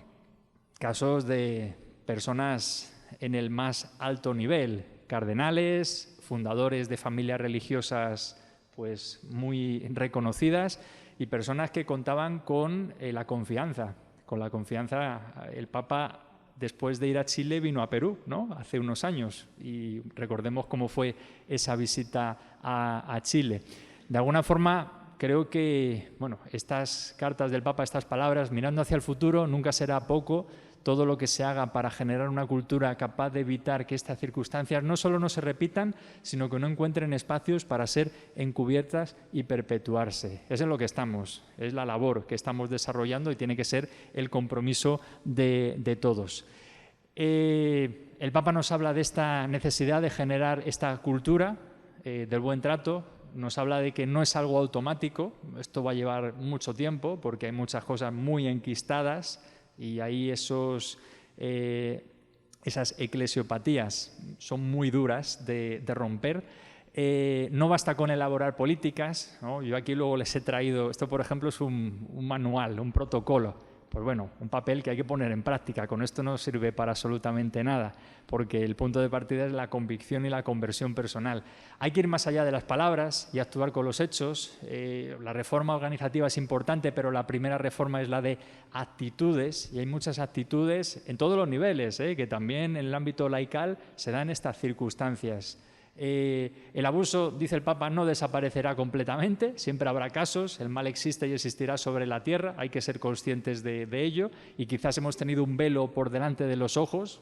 Casos de personas en el más alto nivel, cardenales, fundadores de familias religiosas pues, muy reconocidas, y personas que contaban con la confianza. Con la confianza, el Papa, después de ir a Chile, vino a Perú, ¿no? Hace unos años, y recordemos cómo fue esa visita a Chile. De alguna forma, creo que bueno, estas cartas del Papa, estas palabras, mirando hacia el futuro, nunca será poco todo lo que se haga para generar una cultura capaz de evitar que estas circunstancias no solo no se repitan, sino que no encuentren espacios para ser encubiertas y perpetuarse. Es en lo que estamos, es la labor que estamos desarrollando y tiene que ser el compromiso de todos. El Papa nos habla de esta necesidad de generar esta cultura del buen trato. Nos habla de que no es algo automático, esto va a llevar mucho tiempo porque hay muchas cosas muy enquistadas y ahí esas eclesiopatías son muy duras de romper. No basta con elaborar políticas, ¿no? Yo aquí luego les he traído, esto por ejemplo es un manual, un protocolo. Pues bueno, un papel que hay que poner en práctica. Con esto no sirve para absolutamente nada, porque el punto de partida es la convicción y la conversión personal. Hay que ir más allá de las palabras y actuar con los hechos. La reforma organizativa es importante, pero la primera reforma es la de actitudes, y hay muchas actitudes en todos los niveles, que también en el ámbito laical se dan estas circunstancias. El abuso, dice el Papa, no desaparecerá completamente, siempre habrá casos, el mal existe y existirá sobre la tierra, hay que ser conscientes de ello, y quizás hemos tenido un velo por delante de los ojos.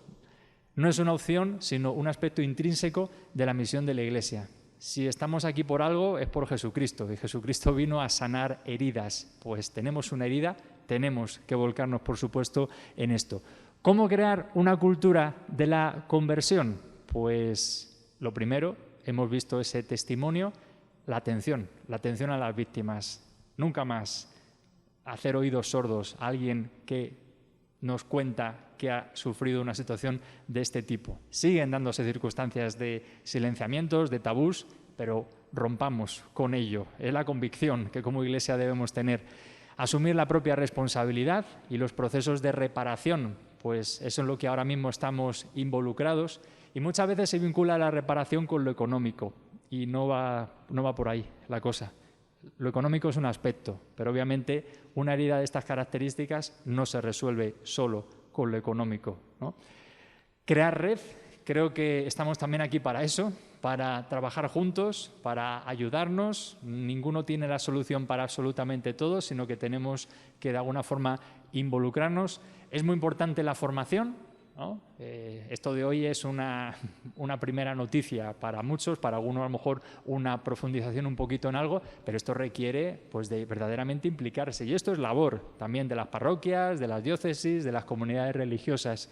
No es una opción, sino un aspecto intrínseco de la misión de la Iglesia. Si estamos aquí por algo, es por Jesucristo, y Jesucristo vino a sanar heridas. Pues tenemos una herida, tenemos que volcarnos, por supuesto, en esto. ¿Cómo crear una cultura de la conversión? Pues lo primero, hemos visto ese testimonio, la atención a las víctimas. Nunca más hacer oídos sordos a alguien que nos cuenta que ha sufrido una situación de este tipo. Siguen dándose circunstancias de silenciamientos, de tabús, pero rompamos con ello. Es la convicción que como Iglesia debemos tener. Asumir la propia responsabilidad y los procesos de reparación, pues eso es en lo que ahora mismo estamos involucrados. Y muchas veces se vincula la reparación con lo económico y no va por ahí la cosa. Lo económico es un aspecto, pero obviamente una herida de estas características no se resuelve solo con lo económico, ¿no? Crear red, creo que estamos también aquí para eso, para trabajar juntos, para ayudarnos. Ninguno tiene la solución para absolutamente todo, sino que tenemos que de alguna forma involucrarnos. Es muy importante la formación, ¿no? Esto de hoy es una primera noticia para muchos, para algunos a lo mejor una profundización un poquito en algo, pero esto requiere pues, de verdaderamente implicarse. Y esto es labor también de las parroquias, de las diócesis, de las comunidades religiosas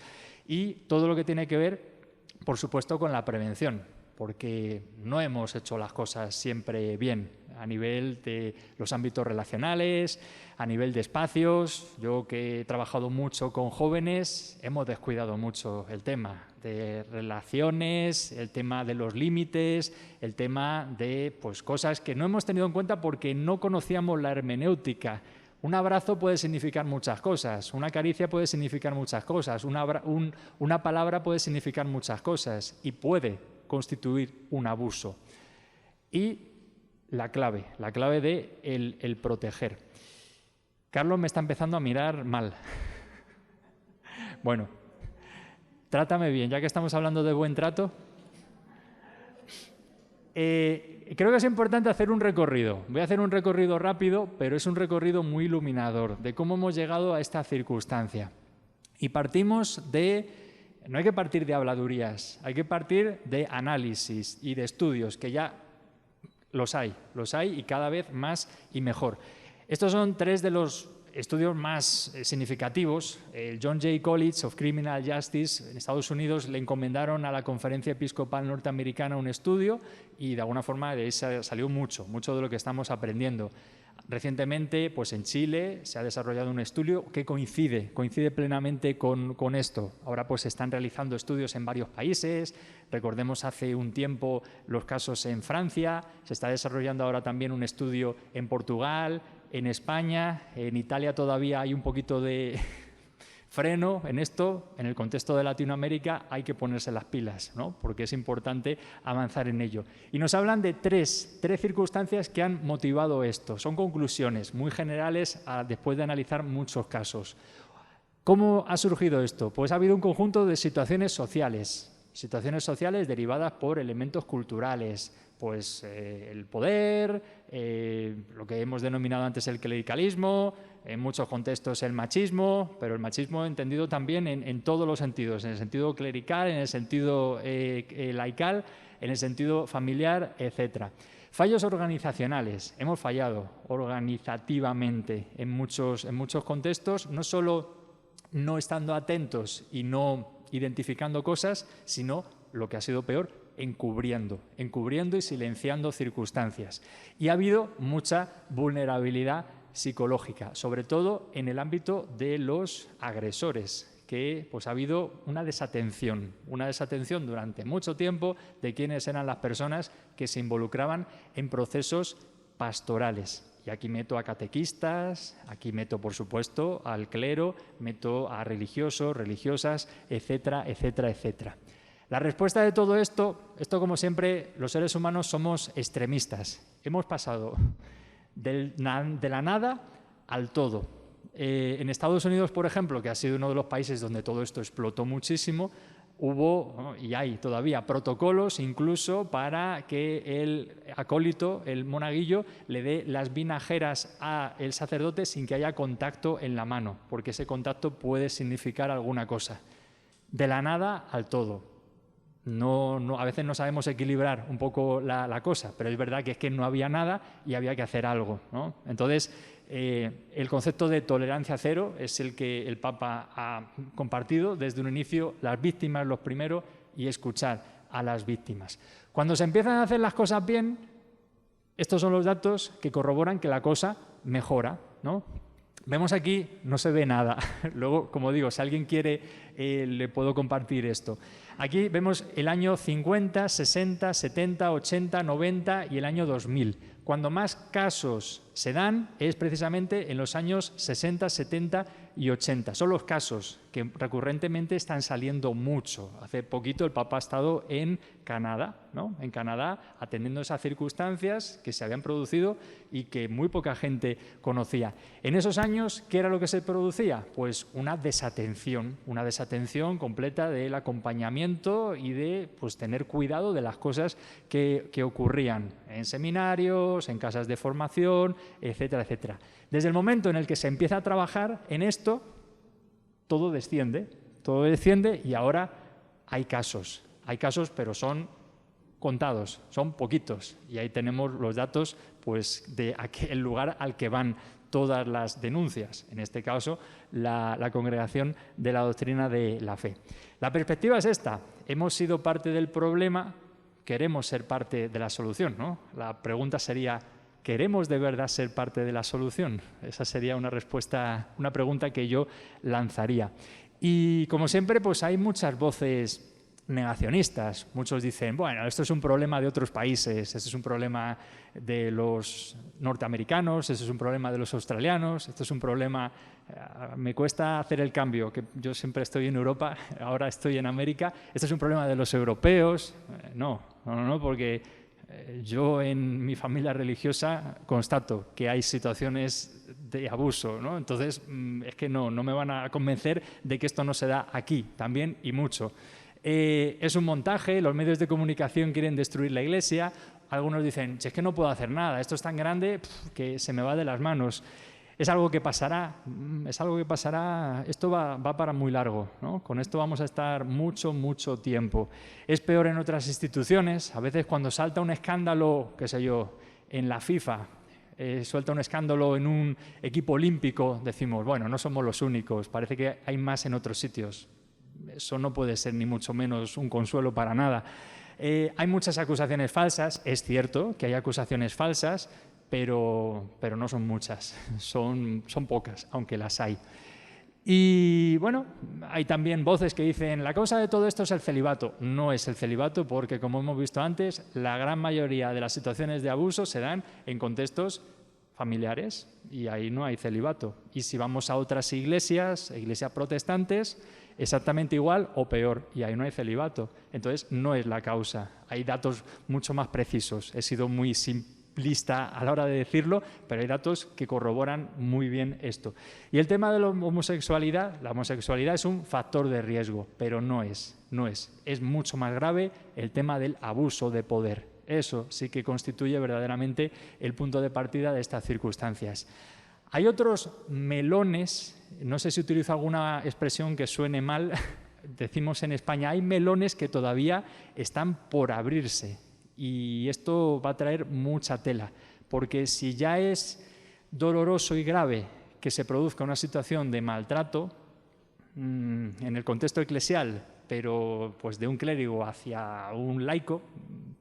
y todo lo que tiene que ver, por supuesto, con la prevención, porque no hemos hecho las cosas siempre bien a nivel de los ámbitos relacionales, a nivel de espacios. Yo que he trabajado mucho con jóvenes, hemos descuidado mucho el tema de relaciones, el tema de los límites, el tema de pues, cosas que no hemos tenido en cuenta porque no conocíamos la hermenéutica. Un abrazo puede significar muchas cosas, una caricia puede significar muchas cosas, una palabra puede significar muchas cosas y puede constituir un abuso. Y la clave de el proteger. Carlos me está empezando a mirar mal. Bueno, trátame bien, ya que estamos hablando de buen trato. Creo que es importante hacer un recorrido. Voy a hacer un recorrido rápido, pero es un recorrido muy iluminador de cómo hemos llegado a esta circunstancia. Y partimos de... No hay que partir de habladurías, hay que partir de análisis y de estudios, que ya los hay y cada vez más y mejor. Estos son 3 de los estudios más significativos. El John Jay College of Criminal Justice en Estados Unidos le encomendaron a la Conferencia Episcopal Norteamericana un estudio y de alguna forma de ahí salió mucho de lo que estamos aprendiendo. Recientemente, pues en Chile se ha desarrollado un estudio que coincide plenamente con esto. Ahora pues se están realizando estudios en varios países. Recordemos hace un tiempo los casos en Francia. Se está desarrollando ahora también un estudio en Portugal, en España. En Italia todavía hay un poquito de freno en esto. En el contexto de Latinoamérica hay que ponerse las pilas, ¿no? Porque es importante avanzar en ello. Y nos hablan de tres circunstancias que han motivado esto. Son conclusiones muy generales después de analizar muchos casos. ¿Cómo ha surgido esto? Pues ha habido un conjunto de situaciones sociales derivadas por elementos culturales, pues el poder, lo que hemos denominado antes el clericalismo, en muchos contextos el machismo, pero el machismo entendido también en todos los sentidos, en el sentido clerical, en el sentido laical, en el sentido familiar, etc. Fallos organizacionales. Hemos fallado organizativamente en muchos contextos, no solo no estando atentos y no identificando cosas, sino, lo que ha sido peor, encubriendo y silenciando circunstancias. Y ha habido mucha vulnerabilidad psicológica, sobre todo en el ámbito de los agresores, que pues, ha habido una desatención durante mucho tiempo de quiénes eran las personas que se involucraban en procesos pastorales. Y aquí meto a catequistas, aquí meto, por supuesto, al clero, meto a religiosos, religiosas, etcétera, etcétera, etcétera. La respuesta de todo esto, como siempre, los seres humanos somos extremistas. Hemos pasado de la nada al todo. En Estados Unidos, por ejemplo, que ha sido uno de los países donde todo esto explotó muchísimo, hubo, y hay todavía, protocolos incluso para que el acólito, el monaguillo, le dé las vinajeras al sacerdote sin que haya contacto en la mano, porque ese contacto puede significar alguna cosa. De la nada al todo. A veces no sabemos equilibrar un poco la cosa, pero es verdad que es que no había nada y había que hacer algo, ¿no? Entonces, el concepto de tolerancia cero es el que el Papa ha compartido desde un inicio, las víctimas los primeros y escuchar a las víctimas. Cuando se empiezan a hacer las cosas bien, estos son los datos que corroboran que la cosa mejora, ¿no? Vemos aquí, no se ve nada. Luego, como digo, si alguien quiere le puedo compartir esto. Aquí vemos el año 50, 60, 70, 80, 90 y el año 2000. Cuando más casos se dan es precisamente en los años 60, 70 y 80. Son los casos que recurrentemente están saliendo mucho. Hace poquito el Papa ha estado en Canadá, ¿no? En Canadá, atendiendo esas circunstancias que se habían producido y que muy poca gente conocía. En esos años, ¿qué era lo que se producía? Pues una desatención completa del acompañamiento y de pues, tener cuidado de las cosas que ocurrían en seminarios, en casas de formación, etcétera, etcétera. Desde el momento en el que se empieza a trabajar en esto, todo desciende y ahora hay casos, pero son contados, son poquitos y ahí tenemos los datos pues, de aquel lugar al que van todas las denuncias, en este caso la Congregación de la Doctrina de la Fe. La perspectiva es esta: hemos sido parte del problema, queremos ser parte de la solución, ¿no? La pregunta sería: ¿queremos de verdad ser parte de la solución? Esa sería una pregunta que yo lanzaría. Y como siempre, pues hay muchas voces negacionistas. Muchos dicen, bueno, esto es un problema de otros países, esto es un problema de los norteamericanos, esto es un problema de los australianos, esto es un problema... me cuesta hacer el cambio, que yo siempre estoy en Europa, ahora estoy en América, esto es un problema de los europeos. No, porque yo en mi familia religiosa constato que hay situaciones de abuso, ¿no? Entonces, es que no me van a convencer de que esto no se da aquí también y mucho. Es un montaje, los medios de comunicación quieren destruir la Iglesia, algunos dicen, es que no puedo hacer nada, esto es tan grande que se me va de las manos. Es algo que pasará, esto va para muy largo, ¿no? Con esto vamos a estar mucho tiempo. Es peor en otras instituciones, a veces cuando salta un escándalo, qué sé yo, en la FIFA, suelta un escándalo en un equipo olímpico, decimos, bueno, no somos los únicos, parece que hay más en otros sitios. Eso no puede ser ni mucho menos un consuelo para nada. Hay muchas acusaciones falsas, es cierto que hay acusaciones falsas, pero no son muchas, son pocas, aunque las hay. Y bueno, hay también voces que dicen, la causa de todo esto es el celibato. No es el celibato porque, como hemos visto antes, la gran mayoría de las situaciones de abuso se dan en contextos familiares y ahí no hay celibato. Y si vamos a otras iglesias protestantes, exactamente igual o peor, y ahí no hay celibato. Entonces, no es la causa. Hay datos mucho más precisos. He sido muy simplista a la hora de decirlo, pero hay datos que corroboran muy bien esto. Y el tema de la homosexualidad es un factor de riesgo, pero no es. Es mucho más grave el tema del abuso de poder. Eso sí que constituye verdaderamente el punto de partida de estas circunstancias. Hay otros melones, no sé si utilizo alguna expresión que suene mal, decimos en España, hay melones que todavía están por abrirse y esto va a traer mucha tela, porque si ya es doloroso y grave que se produzca una situación de maltrato en el contexto eclesial, pero pues de un clérigo hacia un laico,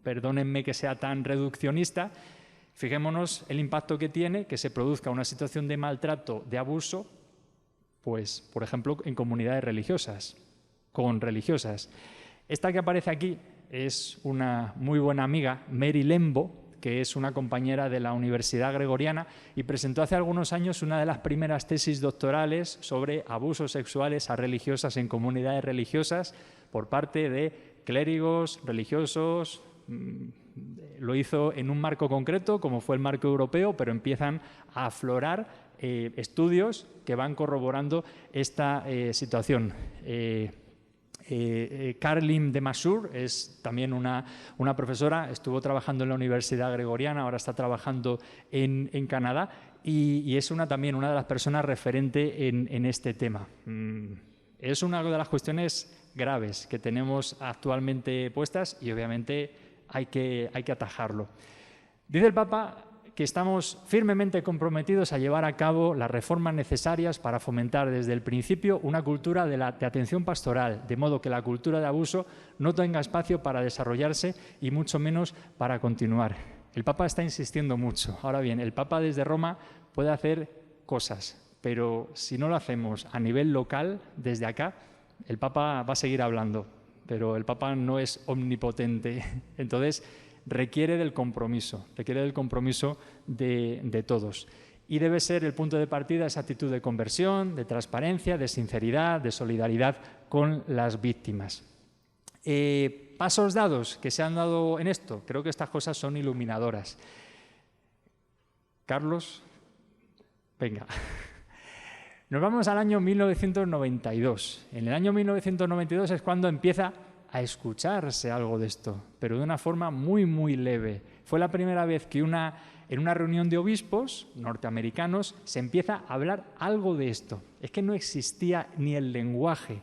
perdónenme que sea tan reduccionista, fijémonos el impacto que tiene que se produzca una situación de maltrato, de abuso, pues, por ejemplo, en comunidades religiosas, con religiosas. Esta que aparece aquí es una muy buena amiga, Mary Lembo, que es una compañera de la Universidad Gregoriana y presentó hace algunos años una de las primeras tesis doctorales sobre abusos sexuales a religiosas en comunidades religiosas por parte de clérigos, religiosos. Lo hizo en un marco concreto, como fue el marco europeo, pero empiezan a aflorar estudios que van corroborando esta situación. Caroline de Masur es también una profesora, estuvo trabajando en la Universidad Gregoriana, ahora está trabajando en Canadá y es también una de las personas referente en este tema. Es una de las cuestiones graves que tenemos actualmente puestas y obviamente hay que atajarlo. Dice el Papa que estamos firmemente comprometidos a llevar a cabo las reformas necesarias para fomentar desde el principio una cultura de atención pastoral, de modo que la cultura de abuso no tenga espacio para desarrollarse y mucho menos para continuar. El Papa está insistiendo mucho. Ahora bien, el Papa desde Roma puede hacer cosas, pero si no lo hacemos a nivel local, desde acá, el Papa va a seguir hablando, pero el Papa no es omnipotente. Entonces, requiere del compromiso de todos. Y debe ser el punto de partida esa actitud de conversión, de transparencia, de sinceridad, de solidaridad con las víctimas. Pasos dados que se han dado en esto. Creo que estas cosas son iluminadoras. Carlos, venga. Nos vamos al año 1992. En el año 1992 es cuando empieza a escucharse algo de esto, pero de una forma muy, muy leve. Fue la primera vez que en una reunión de obispos norteamericanos se empieza a hablar algo de esto. Es que no existía ni el lenguaje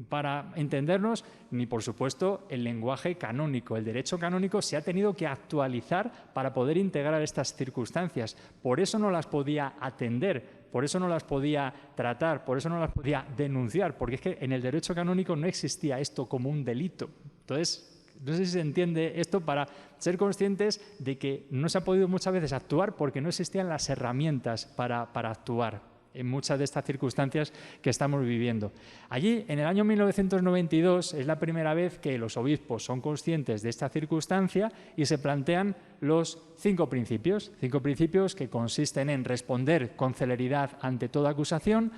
para entendernos, ni por supuesto el lenguaje canónico. El derecho canónico se ha tenido que actualizar para poder integrar estas circunstancias. Por eso no las podía atender, por eso no las podía tratar, por eso no las podía denunciar, porque es que en el derecho canónico no existía esto como un delito. Entonces, no sé si se entiende esto, para ser conscientes de que no se ha podido muchas veces actuar porque no existían las herramientas para actuar en muchas de estas circunstancias que estamos viviendo. Allí, en el año 1992, es la primera vez que los obispos son conscientes de esta circunstancia y se plantean los 5 principios que consisten en responder con celeridad ante toda acusación,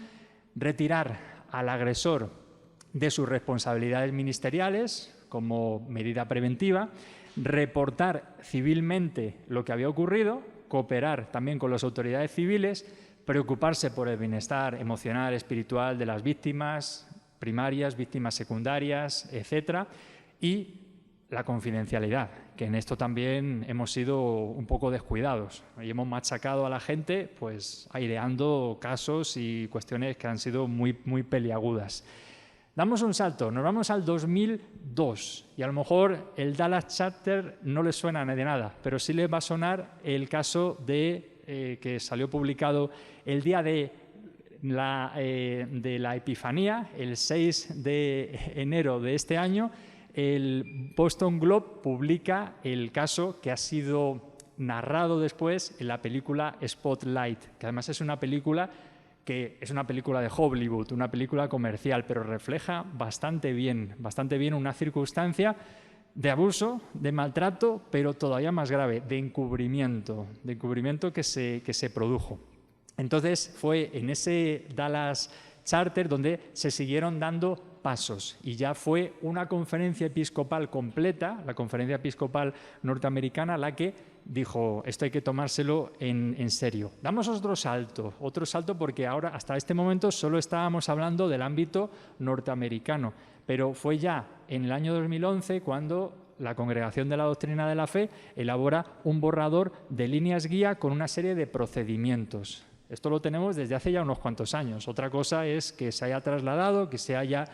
retirar al agresor de sus responsabilidades ministeriales como medida preventiva, reportar civilmente lo que había ocurrido, cooperar también con las autoridades civiles, preocuparse por el bienestar emocional, espiritual de las víctimas primarias, víctimas secundarias, etcétera, y la confidencialidad, que en esto también hemos sido un poco descuidados y hemos machacado a la gente, pues aireando casos y cuestiones que han sido muy, muy peliagudas. Damos un salto, nos vamos al 2002 y a lo mejor el Dallas Charter no les suena de nada, pero sí les va a sonar el caso que salió publicado el día de la Epifanía, el 6 de enero de este año. El Boston Globe publica el caso que ha sido narrado después en la película Spotlight, que además es una película de Hollywood, una película comercial, pero refleja bastante bien una circunstancia de abuso, de maltrato, pero todavía más grave, de encubrimiento que se produjo. Entonces fue en ese Dallas Charter donde se siguieron dando pasos y ya fue una conferencia episcopal completa, la conferencia episcopal norteamericana, la que dijo esto hay que tomárselo en serio. Damos otro salto porque ahora hasta este momento solo estábamos hablando del ámbito norteamericano, pero fue ya en el año 2011 cuando la Congregación de la Doctrina de la Fe elabora un borrador de líneas guía con una serie de procedimientos. Esto lo tenemos desde hace ya unos cuantos años. Otra cosa es que se haya trasladado, que se haya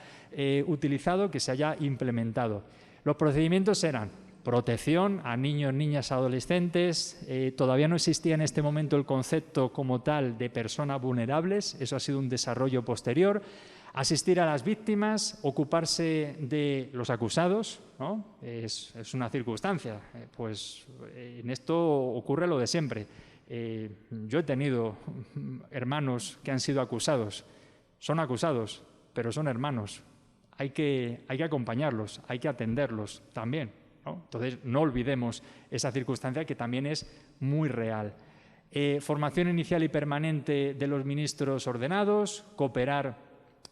utilizado, que se haya implementado. Los procedimientos eran protección a niños, niñas, adolescentes. Todavía no existía en este momento el concepto como tal de personas vulnerables. Eso ha sido un desarrollo posterior. Asistir a las víctimas, ocuparse de los acusados, ¿no? Es una circunstancia. Pues en esto ocurre lo de siempre. Yo he tenido hermanos que han sido acusados. Son acusados, pero son hermanos. Hay que acompañarlos, hay que atenderlos también, ¿no? Entonces, no olvidemos esa circunstancia que también es muy real. Formación inicial y permanente de los ministros ordenados, cooperar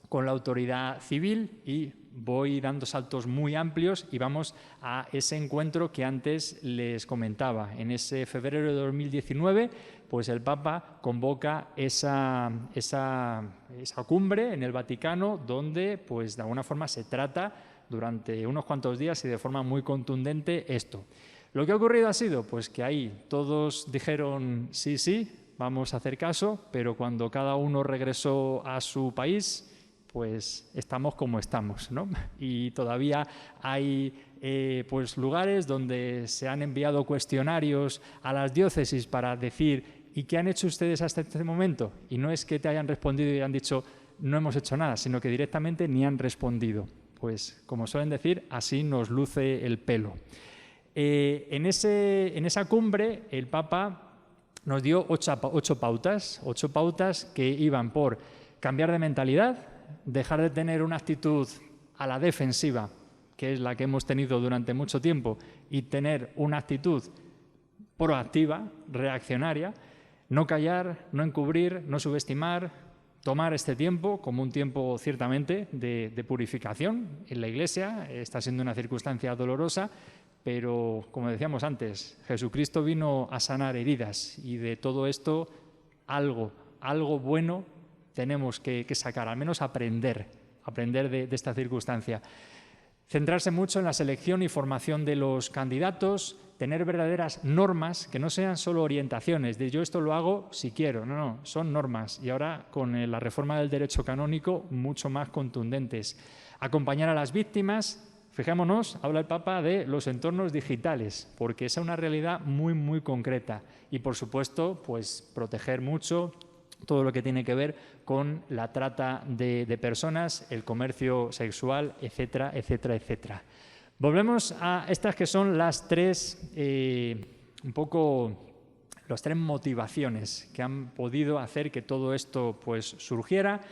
con la autoridad civil y voy dando saltos muy amplios y vamos a ese encuentro que antes les comentaba. En ese febrero de 2019, pues el Papa convoca esa cumbre en el Vaticano donde, pues de alguna forma, se trata durante unos cuantos días y de forma muy contundente esto. Lo que ha ocurrido ha sido pues que ahí todos dijeron sí, vamos a hacer caso, pero cuando cada uno regresó a su país, pues estamos como estamos, ¿no? Y todavía hay pues lugares donde se han enviado cuestionarios a las diócesis para decir ¿y qué han hecho ustedes hasta este momento? Y no es que te hayan respondido y han dicho no hemos hecho nada, sino que directamente ni han respondido. Pues como suelen decir, así nos luce el pelo. En esa cumbre el Papa nos dio 8 pautas que iban por cambiar de mentalidad, dejar de tener una actitud a la defensiva, que es la que hemos tenido durante mucho tiempo, y tener una actitud proactiva, reaccionaria, no callar, no encubrir, no subestimar, tomar este tiempo como un tiempo ciertamente de purificación en la Iglesia. Está siendo una circunstancia dolorosa, pero como decíamos antes, Jesucristo vino a sanar heridas y de todo esto algo bueno tenemos que sacar, al menos aprender de esta circunstancia. Centrarse mucho en la selección y formación de los candidatos, tener verdaderas normas que no sean solo orientaciones de yo esto lo hago si quiero, no, son normas y ahora con la reforma del derecho canónico mucho más contundentes. Acompañar a las víctimas, fijémonos, habla el Papa de los entornos digitales, porque esa es una realidad muy, muy concreta y por supuesto, pues proteger mucho todo lo que tiene que ver con la trata de personas, el comercio sexual, etcétera, etcétera, etcétera. Volvemos a estas que son las tres, las tres motivaciones que han podido hacer que todo esto pues surgiera.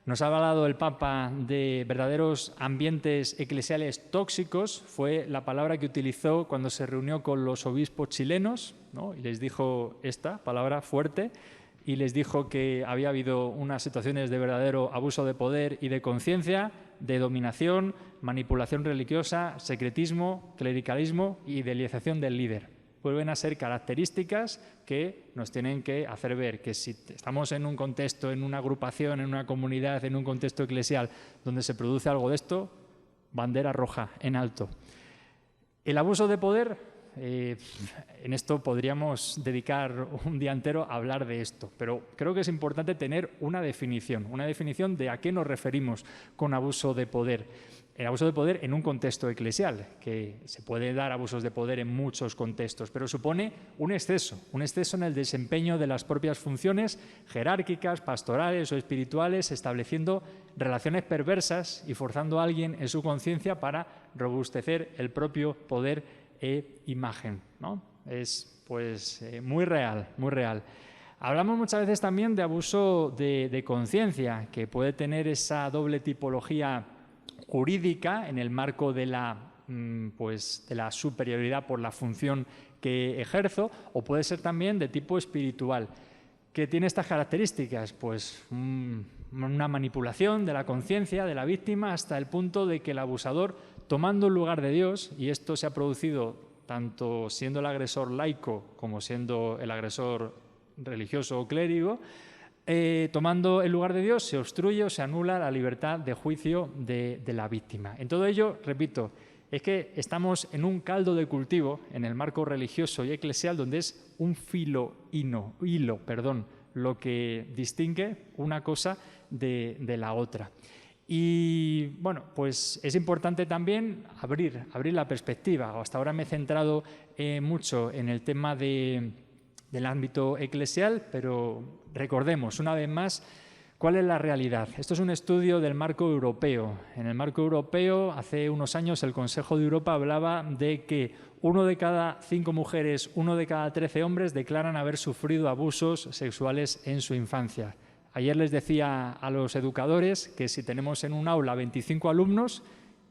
Nos ha hablado el Papa de verdaderos ambientes eclesiales tóxicos, fue la palabra que utilizó cuando se reunió con los obispos chilenos, ¿no? Y les dijo esta palabra fuerte, y les dijo que había habido unas situaciones de verdadero abuso de poder y de conciencia, de dominación, manipulación religiosa, secretismo, clericalismo y idealización del líder. Vuelven a ser características que nos tienen que hacer ver que si estamos en un contexto, en una agrupación, en una comunidad, en un contexto eclesial donde se produce algo de esto, bandera roja en alto. El abuso de poder, en esto podríamos dedicar un día entero a hablar de esto, pero creo que es importante tener una definición de a qué nos referimos con abuso de poder. El abuso de poder en un contexto eclesial, que se puede dar abusos de poder en muchos contextos, pero supone un exceso en el desempeño de las propias funciones jerárquicas, pastorales o espirituales, estableciendo relaciones perversas y forzando a alguien en su conciencia para robustecer el propio poder e imagen, ¿no? Es pues muy real, muy real. Hablamos muchas veces también de abuso de conciencia, que puede tener esa doble tipología jurídica en el marco de la superioridad por la función que ejerzo, o puede ser también de tipo espiritual, que tiene estas características, pues una manipulación de la conciencia de la víctima hasta el punto de que el abusador, tomando el lugar de Dios, y esto se ha producido tanto siendo el agresor laico como siendo el agresor religioso o clérigo, tomando el lugar de Dios, se obstruye o se anula la libertad de juicio de la víctima. En todo ello, repito, es que estamos en un caldo de cultivo en el marco religioso y eclesial donde es un hilo, lo que distingue una cosa de la otra. Y bueno, pues es importante también abrir la perspectiva. Hasta ahora me he centrado mucho en el tema del ámbito eclesial, pero recordemos una vez más cuál es la realidad. Esto es un estudio del marco europeo. En el marco europeo, hace unos años, el Consejo de Europa hablaba de que 1 de cada 5 mujeres, 1 de cada 13 hombres declaran haber sufrido abusos sexuales en su infancia. Ayer les decía a los educadores que si tenemos en un aula 25 alumnos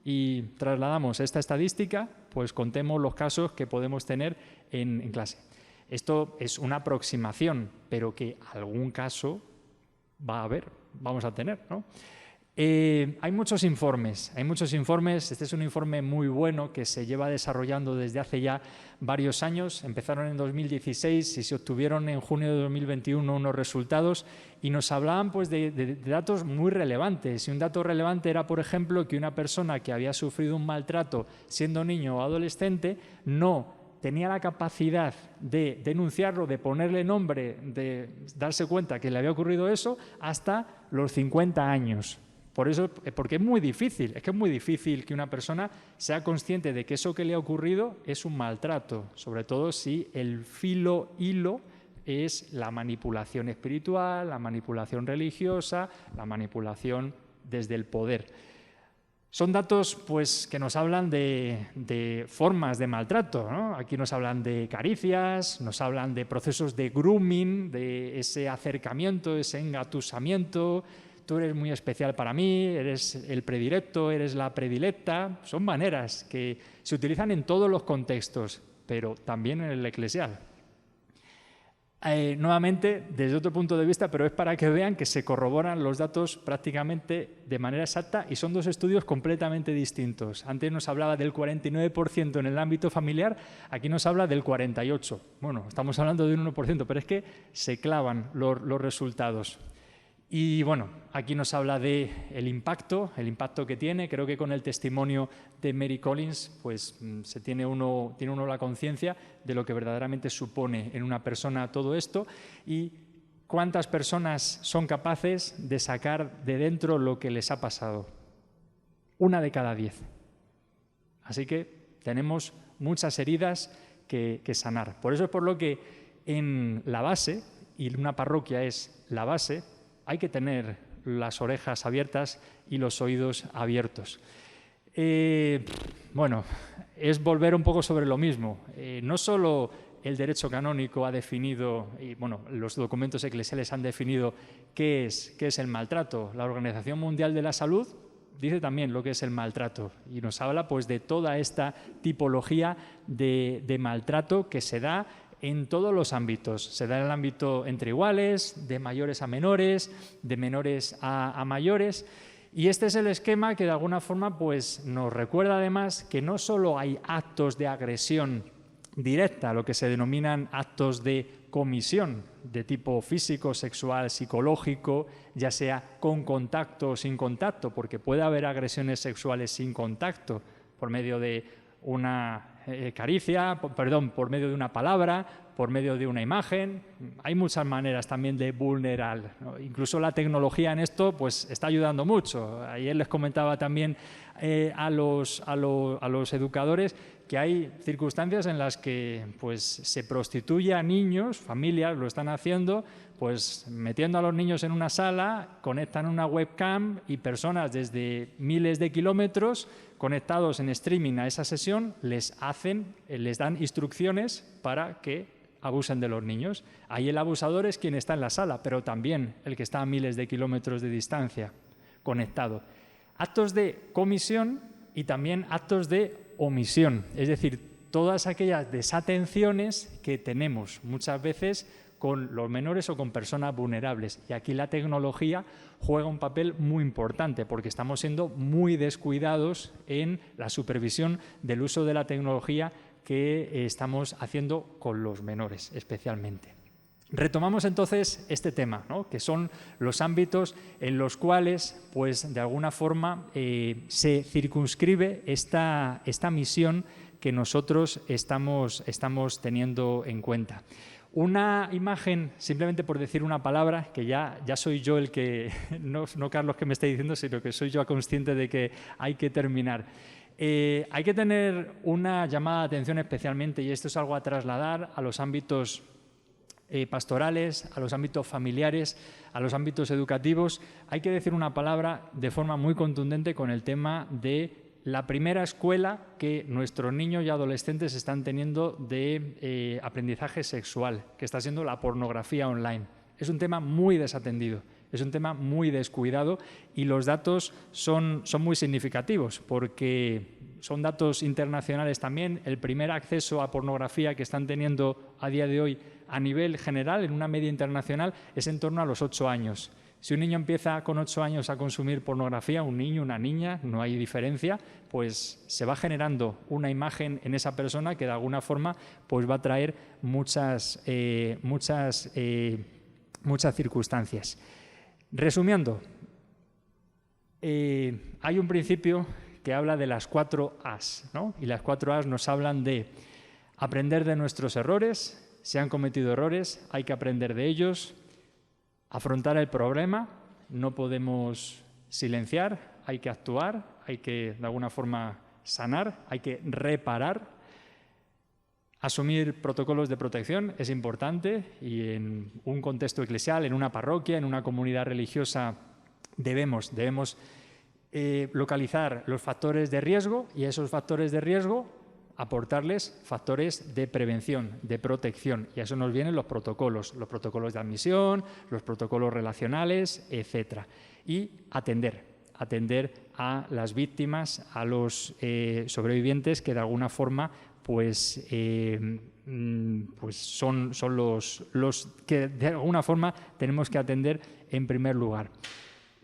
y trasladamos esta estadística, pues contemos los casos que podemos tener en clase. Esto es una aproximación, pero que algún caso vamos a tener, ¿no? Hay muchos informes. Este es un informe muy bueno que se lleva desarrollando desde hace ya varios años. Empezaron en 2016 y se obtuvieron en junio de 2021 unos resultados y nos hablaban pues, de datos muy relevantes. Y un dato relevante era, por ejemplo, que una persona que había sufrido un maltrato siendo niño o adolescente no tenía la capacidad de denunciarlo, de ponerle nombre, de darse cuenta que le había ocurrido eso hasta los 50 años. Por eso, porque es muy difícil que una persona sea consciente de que eso que le ha ocurrido es un maltrato, sobre todo si el hilo es la manipulación espiritual, la manipulación religiosa, la manipulación desde el poder. Son datos pues, que nos hablan de formas de maltrato, ¿no? Aquí nos hablan de caricias, nos hablan de procesos de grooming, de ese acercamiento, ese engatusamiento. tú eres muy especial para mí, eres el predilecto, eres la predilecta. Son maneras que se utilizan en todos los contextos, pero también en el eclesial. Nuevamente, desde otro punto de vista, pero es para que vean que se corroboran los datos prácticamente de manera exacta y son dos estudios completamente distintos. Antes nos hablaba del 49% en el ámbito familiar, aquí nos habla del 48%. Bueno, estamos hablando de un 1%, pero es que se clavan los resultados. Y bueno, aquí nos habla del impacto que tiene. Creo que con el testimonio de Mary Collins pues tiene uno la conciencia de lo que verdaderamente supone en una persona todo esto y cuántas personas son capaces de sacar de dentro lo que les ha pasado. 1 de cada 10. Así que tenemos muchas heridas que sanar. Por eso es por lo que en la base, y una parroquia es la base, hay que tener las orejas abiertas y los oídos abiertos. Bueno, es volver un poco sobre lo mismo. No solo el derecho canónico ha definido, y bueno, los documentos eclesiales han definido qué es el maltrato. La Organización Mundial de la Salud dice también lo que es el maltrato y nos habla pues de toda esta tipología de maltrato que se da en todos los ámbitos. Se da en el ámbito entre iguales, de mayores a menores, de menores a mayores. Y este es el esquema que de alguna forma pues, nos recuerda además que no solo hay actos de agresión directa, lo que se denominan actos de comisión de tipo físico, sexual, psicológico, ya sea con contacto o sin contacto, porque puede haber agresiones sexuales sin contacto, por medio de una caricia, por medio de una palabra, por medio de una imagen. Hay muchas maneras también de vulnerar, ¿no? Incluso la tecnología en esto pues, está ayudando mucho. Ayer les comentaba también a los educadores que hay circunstancias en las que pues, se prostituye a niños, familias lo están haciendo, pues metiendo a los niños en una sala, conectan una webcam y personas desde miles de kilómetros conectados en streaming a esa sesión les dan instrucciones para que abusen de los niños. Ahí el abusador es quien está en la sala, pero también el que está a miles de kilómetros de distancia conectado. Actos de comisión y también actos de omisión, es decir, todas aquellas desatenciones que tenemos muchas veces con los menores o con personas vulnerables. Y aquí la tecnología juega un papel muy importante porque estamos siendo muy descuidados en la supervisión del uso de la tecnología que estamos haciendo con los menores especialmente. Retomamos entonces este tema, ¿no? Que son los ámbitos en los cuales, pues, de alguna forma se circunscribe esta misión que nosotros estamos teniendo en cuenta. Una imagen, simplemente por decir una palabra, que ya soy yo el que, no Carlos que me está diciendo, sino que soy yo consciente de que hay que terminar. Hay que tener una llamada de atención especialmente, y esto es algo a trasladar a los ámbitos pastorales, a los ámbitos familiares, a los ámbitos educativos. Hay que decir una palabra de forma muy contundente con el tema de la primera escuela que nuestros niños y adolescentes están teniendo de aprendizaje sexual, que está siendo la pornografía online. Es un tema muy desatendido, es un tema muy descuidado y los datos son muy significativos porque son datos internacionales también. El primer acceso a pornografía que están teniendo a día de hoy a nivel general, en una media internacional, es en torno a los 8 años. Si un niño empieza con 8 años a consumir pornografía, un niño, una niña, no hay diferencia, pues se va generando una imagen en esa persona que de alguna forma pues va a traer muchas circunstancias. Resumiendo, hay un principio que habla de las 4 A's, ¿no? Y las 4 A's nos hablan de aprender de nuestros errores. Si han cometido errores, hay que aprender de ellos. Afrontar el problema, no podemos silenciar, hay que actuar, hay que de alguna forma sanar, hay que reparar. Asumir protocolos de protección es importante y en un contexto eclesial, en una parroquia, en una comunidad religiosa, debemos localizar los factores de riesgo y esos factores de riesgo aportarles factores de prevención, de protección. Y a eso nos vienen los protocolos de admisión, los protocolos relacionales, etc. Y atender a las víctimas, a los sobrevivientes que de alguna forma pues son los que de alguna forma tenemos que atender en primer lugar.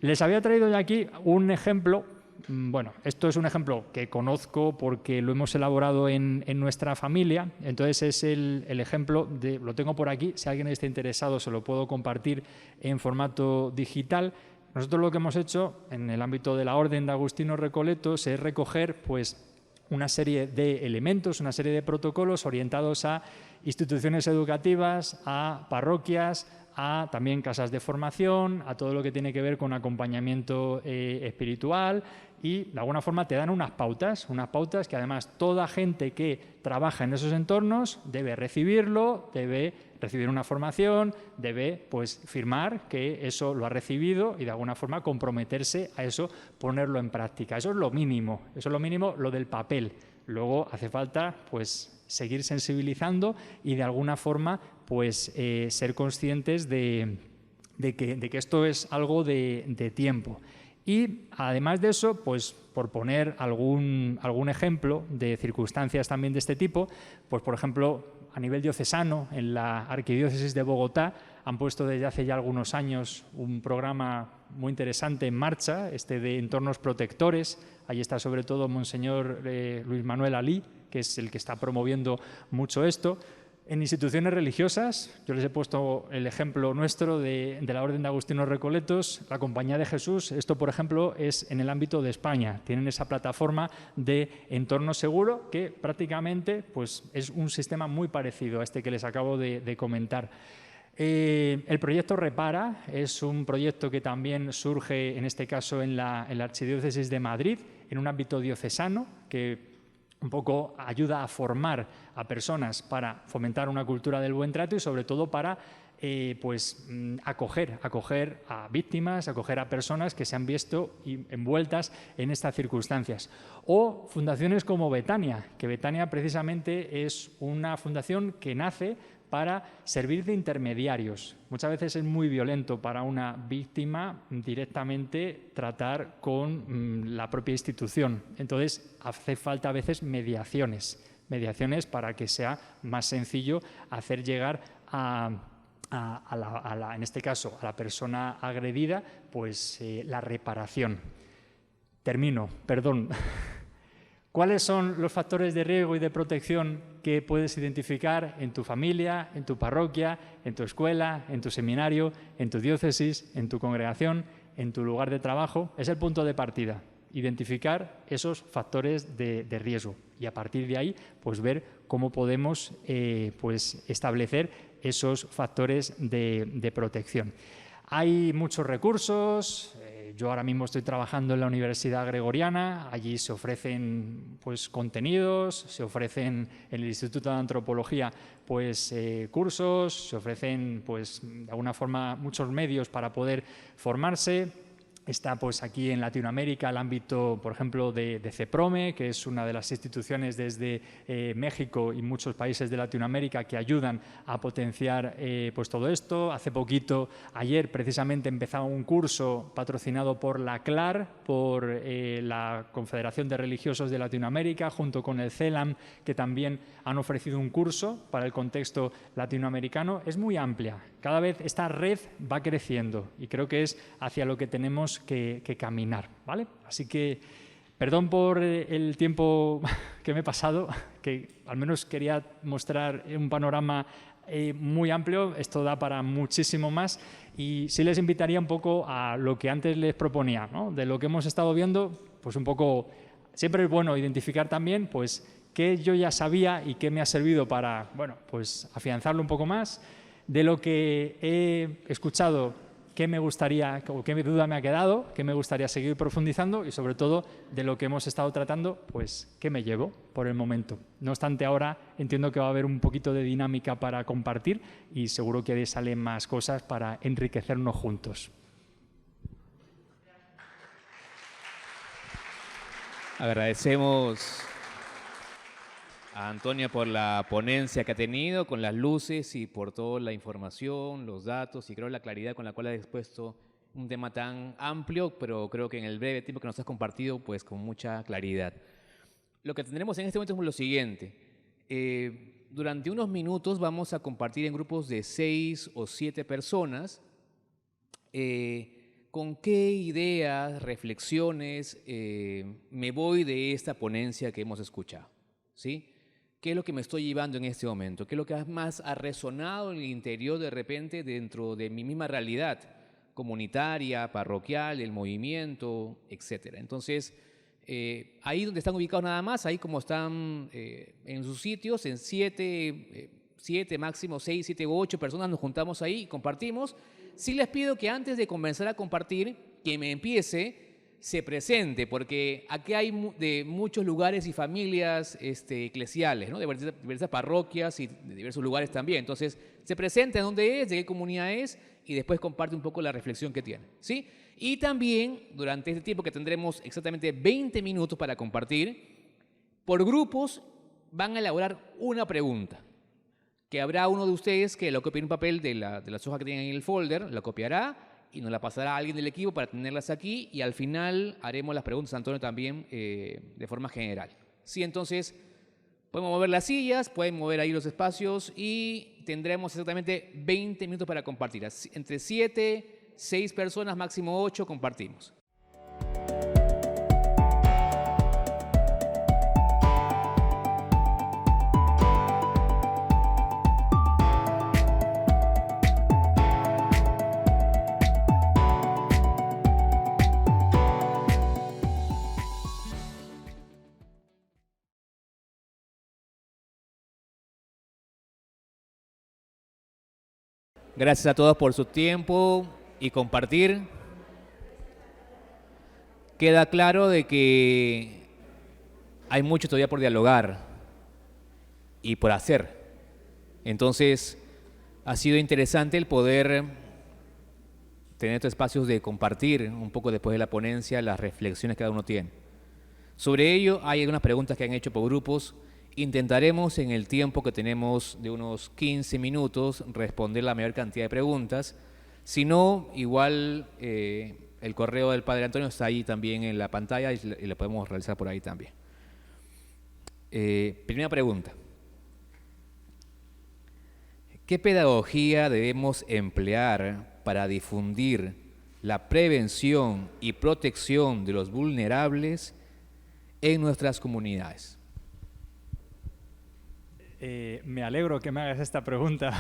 Les había traído ya aquí un ejemplo. Bueno, esto es un ejemplo que conozco porque lo hemos elaborado en nuestra familia, entonces es el ejemplo, lo tengo por aquí, si alguien está interesado se lo puedo compartir en formato digital. Nosotros lo que hemos hecho en el ámbito de la Orden de Agustinos Recoletos es recoger pues una serie de elementos, una serie de protocolos orientados a instituciones educativas, a parroquias, a también casas de formación, a todo lo que tiene que ver con acompañamiento espiritual, y de alguna forma te dan unas pautas que además toda gente que trabaja en esos entornos debe recibirlo, debe recibir una formación, debe pues firmar que eso lo ha recibido y de alguna forma comprometerse a eso, ponerlo en práctica. Eso es lo mínimo, lo del papel. Luego hace falta pues seguir sensibilizando y de alguna forma pues ser conscientes de que esto es algo de tiempo. Y además de eso, pues por poner algún ejemplo de circunstancias también de este tipo, pues por ejemplo a nivel diocesano, en la Arquidiócesis de Bogotá, han puesto desde hace ya algunos años un programa muy interesante en marcha, de entornos protectores. Ahí está sobre todo Monseñor Luis Manuel Alí, que es el que está promoviendo mucho esto. En instituciones religiosas, yo les he puesto el ejemplo nuestro de la Orden de Agustinos Recoletos, la Compañía de Jesús. Esto, por ejemplo, es en el ámbito de España. Tienen esa plataforma de entorno seguro que prácticamente pues, es un sistema muy parecido a este que les acabo de comentar. El proyecto Repara es un proyecto que también surge, en este caso, en la Archidiócesis de Madrid, en un ámbito diocesano, que un poco ayuda a formar a personas para fomentar una cultura del buen trato y sobre todo para acoger a víctimas, acoger a personas que se han visto envueltas en estas circunstancias. O fundaciones como Betania, que Betania precisamente es una fundación que nace para servir de intermediarios. Muchas veces es muy violento para una víctima directamente tratar con la propia institución. Entonces, hace falta a veces mediaciones para que sea más sencillo hacer llegar en este caso, a la persona agredida, pues la reparación. Termino, perdón. ¿Cuáles son los factores de riesgo y de protección que puedes identificar en tu familia, en tu parroquia, en tu escuela, en tu seminario, en tu diócesis, en tu congregación, en tu lugar de trabajo? Es el punto de partida, identificar esos factores de riesgo y a partir de ahí pues ver cómo podemos establecer esos factores de protección. Hay muchos recursos. Yo ahora mismo estoy trabajando en la Universidad Gregoriana, allí se ofrecen pues, contenidos, se ofrecen en el Instituto de Antropología pues, cursos, se ofrecen pues, de alguna forma muchos medios para poder formarse. Está pues, aquí en Latinoamérica el ámbito, por ejemplo, de CEPROME, que es una de las instituciones desde México y muchos países de Latinoamérica que ayudan a potenciar pues, todo esto. Hace poquito, ayer precisamente, empezaba un curso patrocinado por la CLAR, por la Confederación de Religiosos de Latinoamérica, junto con el CELAM, que también han ofrecido un curso para el contexto latinoamericano. Es muy amplia. Cada vez esta red va creciendo y creo que es hacia lo que tenemos que caminar, ¿vale? Así que, perdón por el tiempo que me he pasado, que al menos quería mostrar un panorama muy amplio. Esto da para muchísimo más y sí les invitaría un poco a lo que antes les proponía, ¿no? De lo que hemos estado viendo, pues un poco, siempre es bueno identificar también, pues, qué yo ya sabía y qué me ha servido para, bueno, pues afianzarlo un poco más. De lo que he escuchado, qué me gustaría, o qué duda me ha quedado, qué me gustaría seguir profundizando y sobre todo de lo que hemos estado tratando, pues qué me llevo por el momento. No obstante, ahora entiendo que va a haber un poquito de dinámica para compartir y seguro que de ahí salen más cosas para enriquecernos juntos. Agradecemos a Antonio por la ponencia que ha tenido, con las luces y por toda la información, los datos y creo la claridad con la cual ha expuesto un tema tan amplio, pero creo que en el breve tiempo que nos has compartido, pues con mucha claridad. Lo que tendremos en este momento es lo siguiente. Durante unos minutos vamos a compartir en grupos de 6 o 7 personas con qué ideas, reflexiones me voy de esta ponencia que hemos escuchado, ¿sí? ¿Qué es lo que me estoy llevando en este momento? ¿Qué es lo que más ha resonado en el interior de repente dentro de mi misma realidad comunitaria, parroquial, el movimiento, etcétera? Entonces, ahí donde están ubicados nada más, ahí como están en sus sitios, en 7 máximo 6, 7 u 8 personas nos juntamos ahí y compartimos. Sí les pido que antes de comenzar a compartir, que me empiece, se presente, porque aquí hay de muchos lugares y familias eclesiales, ¿no? De diversas parroquias y de diversos lugares también. Entonces, se presente de dónde es, de qué comunidad es y después comparte un poco la reflexión que tiene, ¿sí? Y también, durante este tiempo que tendremos exactamente 20 minutos para compartir, por grupos van a elaborar una pregunta, que habrá uno de ustedes que lo copie en un papel de las hojas que tienen en el folder, la copiará y nos la pasará a alguien del equipo para tenerlas aquí y al final haremos las preguntas, Antonio, también de forma general. Sí, entonces podemos mover las sillas, pueden mover ahí los espacios y tendremos exactamente 20 minutos para compartir. Entre 7, 6 personas, máximo 8, compartimos. Gracias a todos por su tiempo y compartir. Queda claro de que hay mucho todavía por dialogar y por hacer. Entonces, ha sido interesante el poder tener estos espacios de compartir un poco después de la ponencia las reflexiones que cada uno tiene. Sobre ello, hay algunas preguntas que han hecho por grupos. Intentaremos en el tiempo que tenemos de unos 15 minutos responder la mayor cantidad de preguntas. Si no, igual el correo del Padre Antonio está ahí también en la pantalla y lo podemos realizar por ahí también. Primera pregunta. ¿Qué pedagogía debemos emplear para difundir la prevención y protección de los vulnerables en nuestras comunidades? Me alegro que me hagas esta pregunta,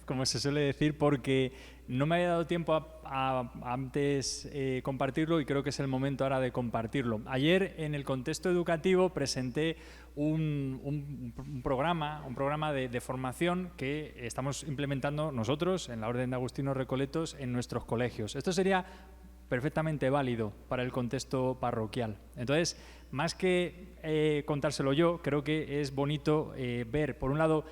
como se suele decir, porque no me había dado tiempo a antes compartirlo y creo que es el momento ahora de compartirlo. Ayer, en el contexto educativo, presenté un programa de formación que estamos implementando nosotros en la Orden de Agustinos Recoletos en nuestros colegios. Esto sería perfectamente válido para el contexto parroquial. Entonces, más que contárselo yo, creo que es bonito ver, por un lado,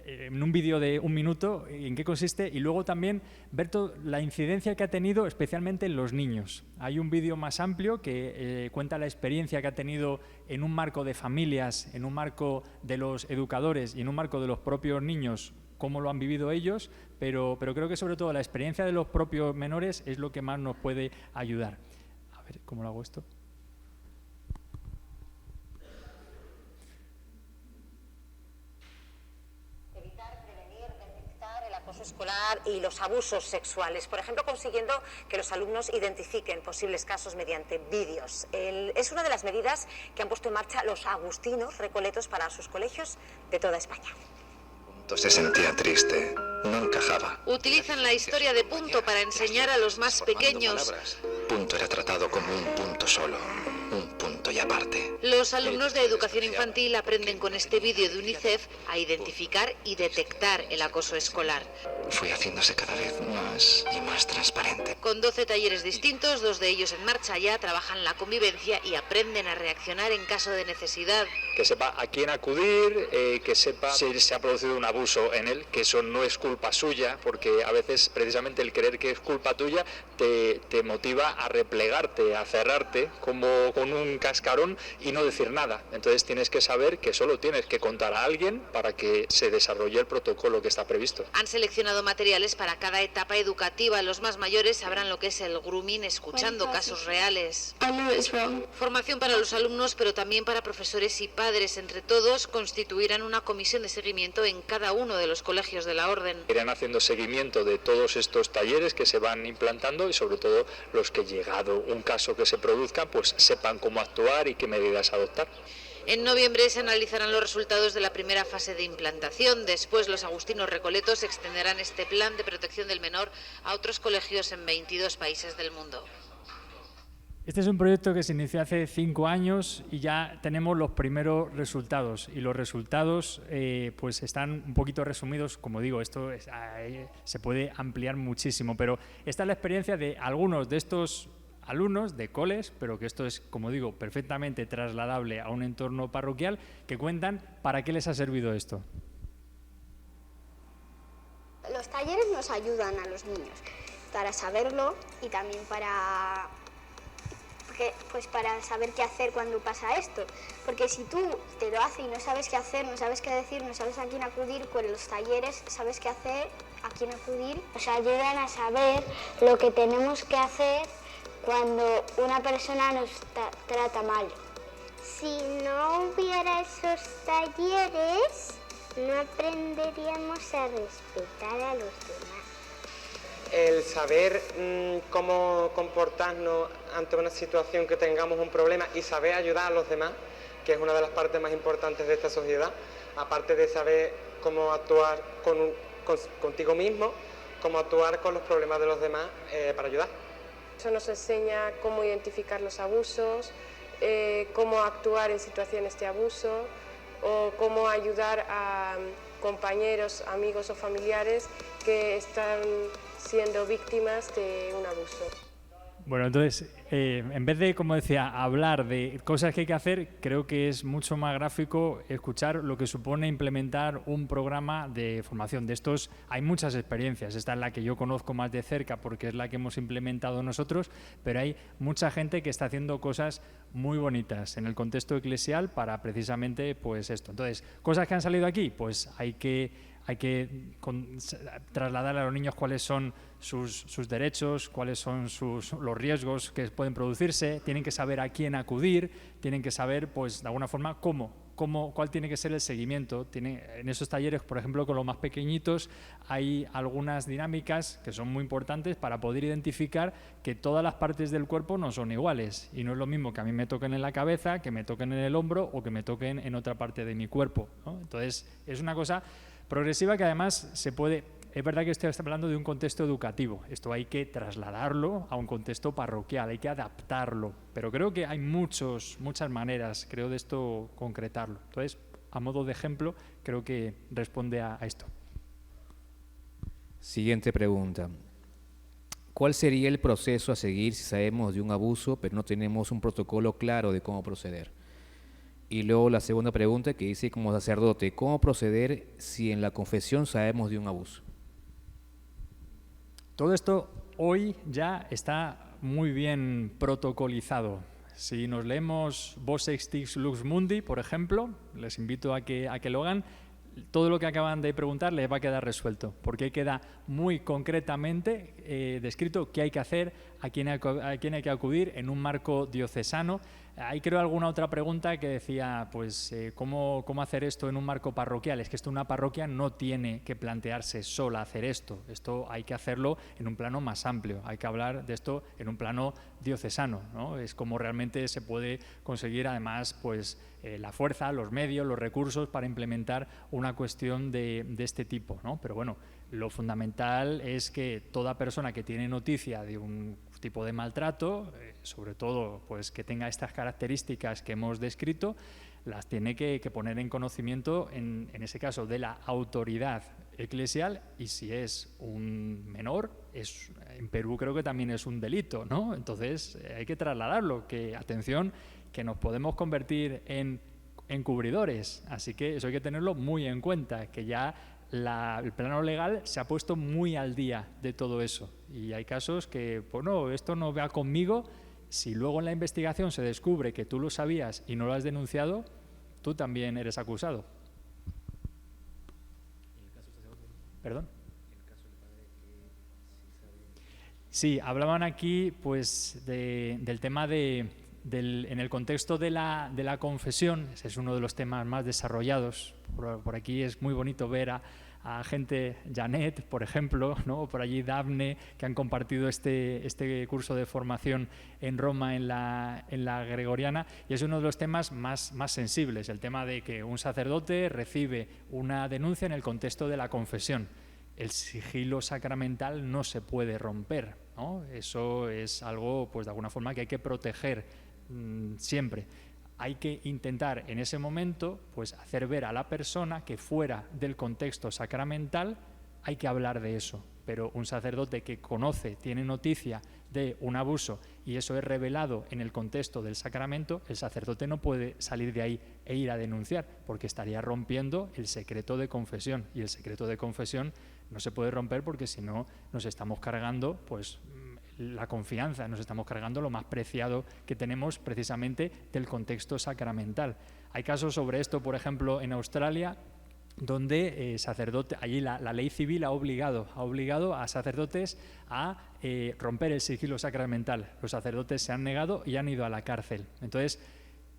en un vídeo de 1 minuto, en qué consiste, y luego también ver la incidencia que ha tenido, especialmente en los niños. Hay un vídeo más amplio que cuenta la experiencia que ha tenido en un marco de familias, en un marco de los educadores y en un marco de los propios niños, cómo lo han vivido ellos, pero creo que sobre todo la experiencia de los propios menores es lo que más nos puede ayudar. A ver, ¿cómo lo hago esto? Evitar, prevenir, detectar el acoso escolar y los abusos sexuales, por ejemplo, consiguiendo que los alumnos identifiquen posibles casos mediante vídeos. Es una de las medidas que han puesto en marcha los agustinos recoletos para sus colegios de toda España. Se sentía triste, no encajaba. Utilizan la historia de Punto para enseñar a los más pequeños. Punto era tratado como un punto solo, un punto y aparte. Los alumnos de educación infantil aprenden con este vídeo de UNICEF a identificar y detectar el acoso escolar. Fue haciéndose cada vez más y más transparente. Con 12 talleres distintos, 2 de ellos en marcha ya, trabajan la convivencia y aprenden a reaccionar en caso de necesidad. que sepa a quién acudir, que sepa si se ha producido un abuso en él, que eso no es culpa suya, porque a veces precisamente el creer que es culpa tuya te motiva a replegarte, a cerrarte como con un cascarón y no decir nada. Entonces tienes que saber que solo tienes que contar a alguien para que se desarrolle el protocolo que está previsto. Han seleccionado materiales para cada etapa educativa. Los más mayores sabrán lo que es el grooming escuchando casos reales. Formación para los alumnos, pero también para profesores y padres. Entre todos constituirán una comisión de seguimiento en cada uno de los colegios de la Orden. Irán haciendo seguimiento de todos estos talleres que se van implantando y sobre todo los que, llegado un caso que se produzca, pues sepan cómo actuar y qué medidas adoptar. En noviembre se analizarán los resultados de la primera fase de implantación. Después los agustinos recoletos extenderán este plan de protección del menor a otros colegios en 22 países del mundo. Este es un proyecto que se inició hace 5 años y ya tenemos los primeros resultados. Y los resultados pues están un poquito resumidos. Como digo, esto se puede ampliar muchísimo, pero esta es la experiencia de algunos de estos alumnos de coles, pero que esto es, como digo, perfectamente trasladable a un entorno parroquial, que cuentan para qué les ha servido esto. Los talleres nos ayudan a los niños para saberlo y también para saber qué hacer cuando pasa esto. Porque si tú te lo haces y no sabes qué hacer, no sabes qué decir, no sabes a quién acudir, con los talleres sabes qué hacer, a quién acudir. Nos ayudan a saber lo que tenemos que hacer cuando una persona nos trata mal. Si no hubiera esos talleres, no aprenderíamos a respetar a los demás. El saber cómo comportarnos ante una situación que tengamos un problema y saber ayudar a los demás, que es una de las partes más importantes de esta sociedad, aparte de saber cómo actuar contigo mismo, cómo actuar con los problemas de los demás para ayudar. Eso nos enseña cómo identificar los abusos, cómo actuar en situaciones de abuso o cómo ayudar a compañeros, amigos o familiares que están siendo víctimas de un abuso. Bueno, entonces, en vez de, como decía, hablar de cosas que hay que hacer, creo que es mucho más gráfico escuchar lo que supone implementar un programa de formación. De estos hay muchas experiencias. Esta es la que yo conozco más de cerca porque es la que hemos implementado nosotros, pero hay mucha gente que está haciendo cosas muy bonitas en el contexto eclesial para precisamente pues esto. Entonces, cosas que han salido aquí, pues hay que trasladar a los niños cuáles son sus derechos, cuáles son los riesgos que pueden producirse, tienen que saber a quién acudir, tienen que saber, pues, de alguna forma, cuál tiene que ser el seguimiento. En esos talleres, por ejemplo, con los más pequeñitos, hay algunas dinámicas que son muy importantes para poder identificar que todas las partes del cuerpo no son iguales y no es lo mismo que a mí me toquen en la cabeza, que me toquen en el hombro o que me toquen en otra parte de mi cuerpo, ¿no? Entonces, es una cosa progresiva que además se puede. Es verdad que estoy hablando de un contexto educativo. Esto hay que trasladarlo a un contexto parroquial, hay que adaptarlo. Pero creo que hay muchas maneras, creo, de esto concretarlo. Entonces, a modo de ejemplo, creo que responde a esto. Siguiente pregunta. ¿Cuál sería el proceso a seguir si sabemos de un abuso, pero no tenemos un protocolo claro de cómo proceder? Y luego la segunda pregunta que dice como sacerdote, ¿cómo proceder si en la confesión sabemos de un abuso? Todo esto hoy ya está muy bien protocolizado. Si nos leemos Vos Extix Lux Mundi, por ejemplo, les invito a que lo hagan, todo lo que acaban de preguntar les va a quedar resuelto, porque queda muy concretamente descrito qué hay que hacer, a quién hay que acudir en un marco diocesano. Hay, creo, alguna otra pregunta que decía, pues, ¿cómo hacer esto en un marco parroquial? Es que una parroquia no tiene que plantearse sola hacer esto. Esto hay que hacerlo en un plano más amplio. Hay que hablar de esto en un plano diocesano, ¿no? Es como realmente se puede conseguir, además, pues, la fuerza, los medios, los recursos para implementar una cuestión de este tipo, ¿no? Pero bueno, lo fundamental es que toda persona que tiene noticia de un tipo de maltrato, sobre todo pues que tenga estas características que hemos descrito, las tiene que poner en conocimiento, en ese caso, de la autoridad eclesial, y si es un menor, en Perú creo que también es un delito, ¿no? Entonces hay que trasladarlo, que atención, que nos podemos convertir en encubridores. Así que eso hay que tenerlo muy en cuenta, que ya el plano legal se ha puesto muy al día de todo eso. Y hay casos que, pues no, esto no va conmigo. Si luego en la investigación se descubre que tú lo sabías y no lo has denunciado, tú también eres acusado. ¿Perdón? Sí, hablaban aquí pues del tema en el contexto de la confesión. Ese es uno de los temas más desarrollados. Por aquí es muy bonito ver a gente, Janet, por ejemplo, ¿no? Por allí Dafne, que han compartido este curso de formación en Roma, en la Gregoriana, y es uno de los temas más sensibles, el tema de que un sacerdote recibe una denuncia en el contexto de la confesión. El sigilo sacramental no se puede romper, ¿no? Eso es algo, pues de alguna forma, que hay que proteger siempre. Hay que intentar en ese momento pues hacer ver a la persona que fuera del contexto sacramental hay que hablar de eso, pero un sacerdote que conoce, tiene noticia de un abuso y eso es revelado en el contexto del sacramento, el sacerdote no puede salir de ahí e ir a denunciar porque estaría rompiendo el secreto de confesión, y el secreto de confesión no se puede romper porque si no nos estamos cargando pues la confianza, nos estamos cargando lo más preciado que tenemos precisamente del contexto sacramental. Hay casos sobre esto, por ejemplo, en Australia, donde allí la ley civil ha obligado a sacerdotes a romper el sigilo sacramental. Los sacerdotes se han negado y han ido a la cárcel. Entonces,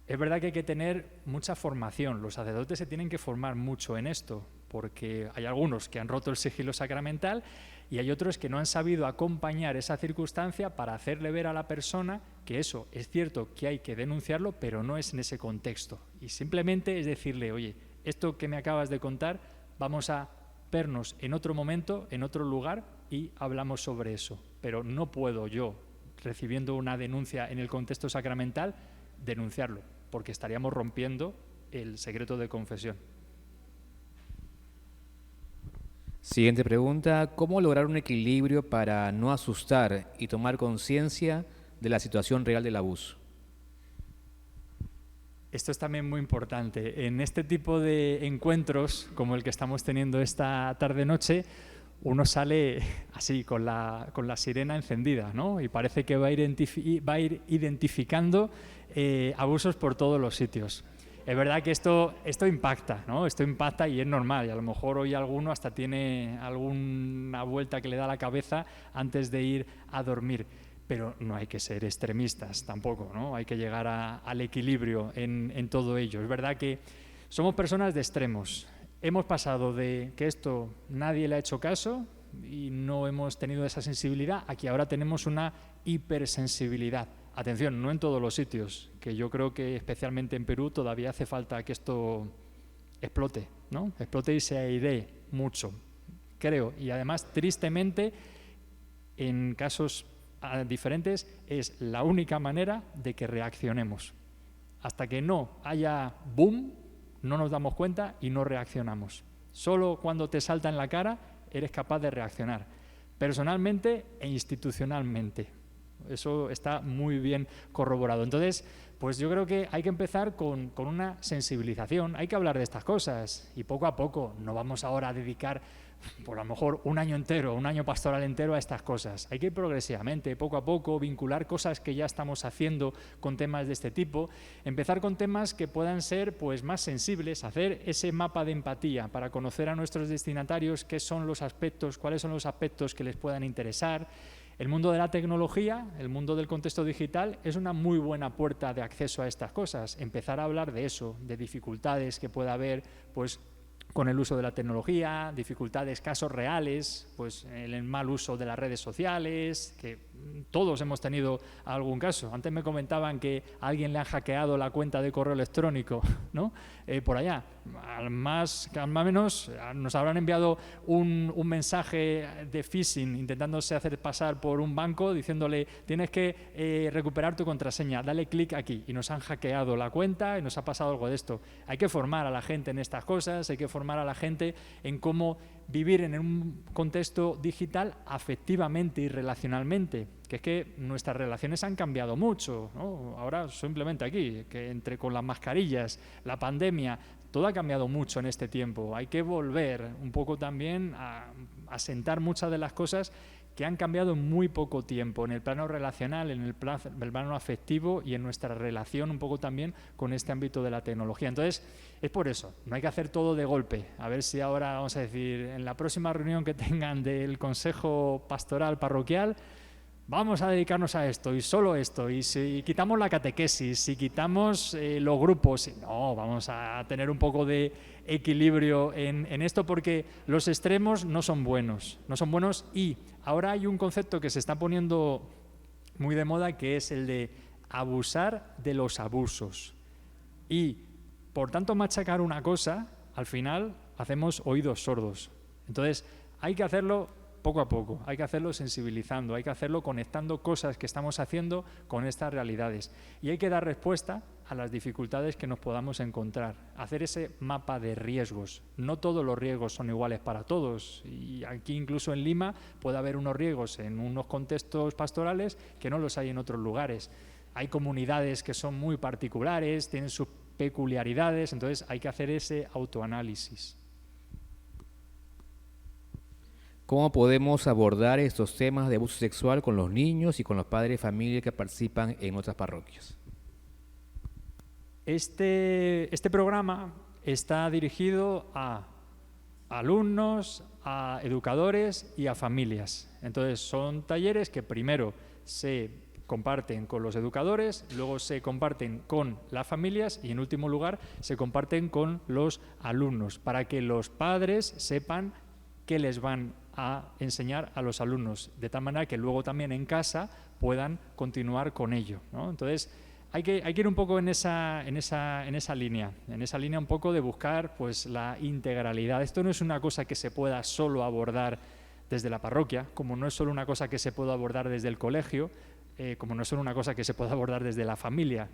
es verdad que hay que tener mucha formación. Los sacerdotes se tienen que formar mucho en esto, porque hay algunos que han roto el sigilo sacramental y hay otros que no han sabido acompañar esa circunstancia para hacerle ver a la persona que eso es cierto que hay que denunciarlo, pero no es en ese contexto. Y simplemente es decirle, oye, esto que me acabas de contar, vamos a vernos en otro momento, en otro lugar y hablamos sobre eso. Pero no puedo yo, recibiendo una denuncia en el contexto sacramental, denunciarlo, porque estaríamos rompiendo el secreto de confesión. Siguiente pregunta, ¿cómo lograr un equilibrio para no asustar y tomar conciencia de la situación real del abuso? Esto es también muy importante. En este tipo de encuentros, como el que estamos teniendo esta tarde-noche, uno sale así, con la sirena encendida, ¿no? Y parece que va a ir identificando abusos por todos los sitios. Es verdad que esto impacta, ¿no? Esto impacta y es normal. Y a lo mejor hoy alguno hasta tiene alguna vuelta que le da a la cabeza antes de ir a dormir. Pero no hay que ser extremistas tampoco, ¿no? Hay que llegar al equilibrio en todo ello. Es verdad que somos personas de extremos. Hemos pasado de que esto nadie le ha hecho caso y no hemos tenido esa sensibilidad a que ahora tenemos una hipersensibilidad. Atención, no en todos los sitios, que yo creo que especialmente en Perú todavía hace falta que esto explote, ¿no? Explote y se airee mucho, creo. Y además, tristemente, en casos diferentes, es la única manera de que reaccionemos. Hasta que no haya boom, no nos damos cuenta y no reaccionamos. Solo cuando te salta en la cara eres capaz de reaccionar, personalmente e institucionalmente. Eso está muy bien corroborado. Entonces, pues yo creo que hay que empezar con una sensibilización, hay que hablar de estas cosas y poco a poco. No vamos ahora a dedicar, por a lo mejor, un año entero, un año pastoral entero a estas cosas. Hay que ir progresivamente, poco a poco, vincular cosas que ya estamos haciendo con temas de este tipo, empezar con temas que puedan ser pues más sensibles, hacer ese mapa de empatía para conocer a nuestros destinatarios qué son los aspectos, cuáles son los aspectos que les puedan interesar. El mundo de la tecnología, el mundo del contexto digital, es una muy buena puerta de acceso a estas cosas. Empezar a hablar de eso, de dificultades que pueda haber pues, con el uso de la tecnología, dificultades, casos reales, pues el mal uso de las redes sociales, que todos hemos tenido algún caso. Antes me comentaban que a alguien le han hackeado la cuenta de correo electrónico, ¿no? Por allá. Al más menos nos habrán enviado un mensaje de phishing intentándose hacer pasar por un banco diciéndole tienes que recuperar tu contraseña, dale clic aquí, y nos han hackeado la cuenta y nos ha pasado algo de esto. Hay que formar a la gente en estas cosas, hay que formar a la gente en cómo vivir en un contexto digital afectivamente y relacionalmente, que es que nuestras relaciones han cambiado mucho, ¿no? Ahora simplemente aquí, que con las mascarillas, la pandemia, todo ha cambiado mucho en este tiempo. Hay que volver un poco también a sentar muchas de las cosas que han cambiado en muy poco tiempo, en el plano relacional, en el plano afectivo y en nuestra relación un poco también con este ámbito de la tecnología. Entonces, es por eso, no hay que hacer todo de golpe. A ver si ahora, vamos a decir, en la próxima reunión que tengan del Consejo Pastoral Parroquial, vamos a dedicarnos a esto y solo esto, y si quitamos la catequesis, si quitamos los grupos, no, vamos a tener un poco de equilibrio en esto, porque los extremos no son buenos, y ahora hay un concepto que se está poniendo muy de moda, que es el de abusar de los abusos. Y por tanto machacar una cosa, al final hacemos oídos sordos. Entonces hay que hacerlo poco a poco, hay que hacerlo sensibilizando, hay que hacerlo conectando cosas que estamos haciendo con estas realidades. Y hay que dar respuesta a las dificultades que nos podamos encontrar, hacer ese mapa de riesgos. No todos los riesgos son iguales para todos, y aquí incluso en Lima puede haber unos riesgos en unos contextos pastorales que no los hay en otros lugares. Hay comunidades que son muy particulares, tienen sus peculiaridades, entonces hay que hacer ese autoanálisis. ¿Cómo podemos abordar estos temas de abuso sexual con los niños y con los padres de familia que participan en otras parroquias? Este programa está dirigido a alumnos, a educadores y a familias. Entonces, son talleres que primero se comparten con los educadores, luego se comparten con las familias y, en último lugar, se comparten con los alumnos, para que los padres sepan qué les van a enseñar a los alumnos, de tal manera que luego también en casa puedan continuar con ello, ¿no? Entonces, hay que ir un poco en esa línea un poco de buscar pues la integralidad. Esto no es una cosa que se pueda solo abordar desde la parroquia, como no es solo una cosa que se pueda abordar desde el colegio, como no es solo una cosa que se pueda abordar desde la familia.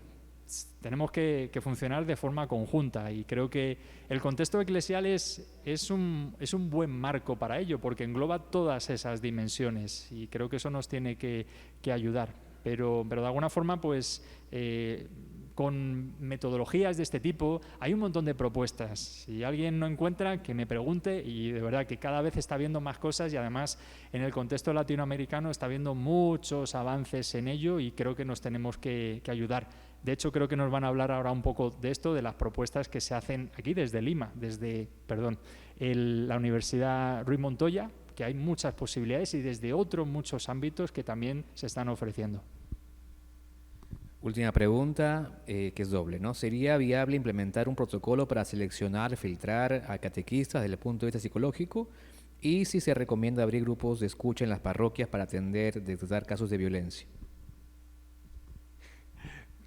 Tenemos que funcionar de forma conjunta, y creo que el contexto eclesial es un buen marco para ello, porque engloba todas esas dimensiones, y creo que eso nos tiene que ayudar. Pero de alguna forma, pues con metodologías de este tipo hay un montón de propuestas. Si alguien no encuentra, que me pregunte, y de verdad que cada vez está habiendo más cosas, y además en el contexto latinoamericano está habiendo muchos avances en ello, y creo que nos tenemos que ayudar. De hecho, creo que nos van a hablar ahora un poco de esto, de las propuestas que se hacen aquí desde Lima, la Universidad Ruiz Montoya, que hay muchas posibilidades, y desde otros muchos ámbitos que también se están ofreciendo. Última pregunta, que es doble, ¿no? ¿Sería viable implementar un protocolo para seleccionar, filtrar a catequistas desde el punto de vista psicológico? Y si se recomienda abrir grupos de escucha en las parroquias para detectar casos de violencia.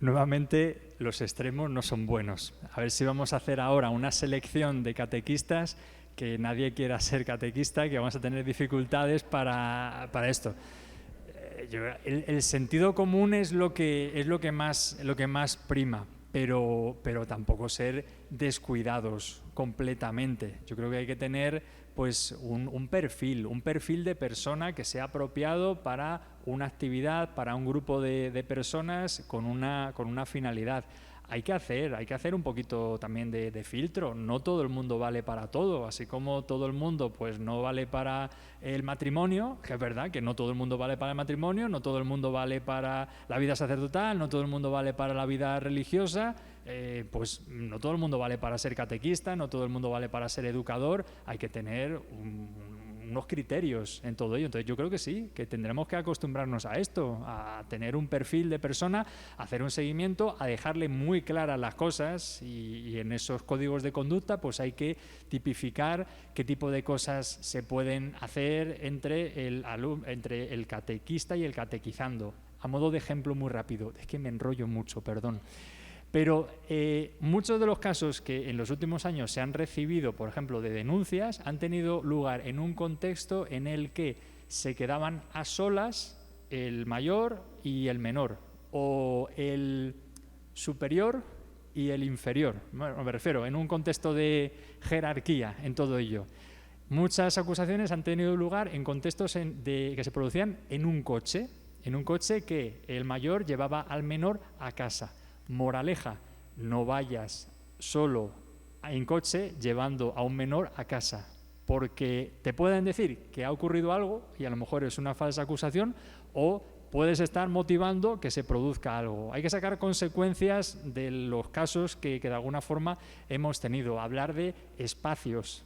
Nuevamente, los extremos no son buenos. A ver si vamos a hacer ahora una selección de catequistas, que nadie quiera ser catequista, que vamos a tener dificultades para esto. El sentido común es lo que más prima, pero tampoco ser descuidados completamente. Yo creo que hay que tener pues un perfil de persona que sea apropiado para una actividad, para un grupo de personas con una finalidad. Hay que hacer un poquito también de filtro. No todo el mundo vale para todo, así como todo el mundo pues no vale para el matrimonio, que es verdad que no todo el mundo vale para el matrimonio, no todo el mundo vale para la vida sacerdotal, no todo el mundo vale para la vida religiosa, pues no todo el mundo vale para ser catequista, no todo el mundo vale para ser educador. Hay que tener unos criterios en todo ello. Entonces yo creo que sí, que tendremos que acostumbrarnos a esto, a tener un perfil de persona, a hacer un seguimiento, a dejarle muy claras las cosas, y en esos códigos de conducta pues hay que tipificar qué tipo de cosas se pueden hacer entre el catequista y el catequizando. A modo de ejemplo muy rápido, es que me enrollo mucho, perdón. Pero muchos de los casos que en los últimos años se han recibido, por ejemplo, de denuncias, han tenido lugar en un contexto en el que se quedaban a solas el mayor y el menor, o el superior y el inferior. Bueno, me refiero en un contexto de jerarquía en todo ello. Muchas acusaciones han tenido lugar en contextos que se producían en un coche que el mayor llevaba al menor a casa. Moraleja, no vayas solo en coche llevando a un menor a casa, porque te pueden decir que ha ocurrido algo y a lo mejor es una falsa acusación, o puedes estar motivando que se produzca algo. Hay que sacar consecuencias de los casos que de alguna forma hemos tenido. Hablar de espacios.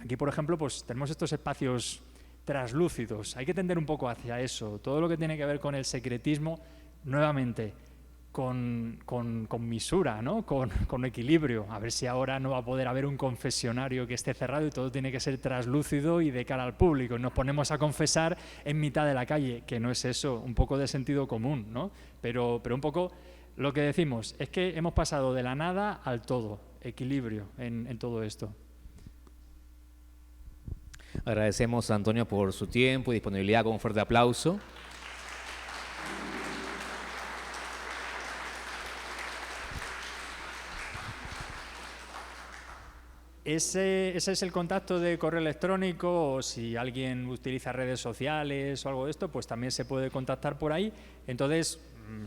Aquí, por ejemplo, pues tenemos estos espacios translúcidos. Hay que tender un poco hacia eso. Todo lo que tiene que ver con el secretismo, nuevamente, con misura, ¿no? Con equilibrio. A ver si ahora no va a poder haber un confesionario que esté cerrado y todo tiene que ser translúcido y de cara al público. Y nos ponemos a confesar en mitad de la calle, que no es eso, un poco de sentido común, ¿no? Pero un poco lo que decimos es que hemos pasado de la nada al todo, equilibrio en todo esto. Agradecemos a Antonio por su tiempo y disponibilidad, con un fuerte aplauso. Ese es el contacto de correo electrónico, o si alguien utiliza redes sociales o algo de esto, pues también se puede contactar por ahí. Entonces,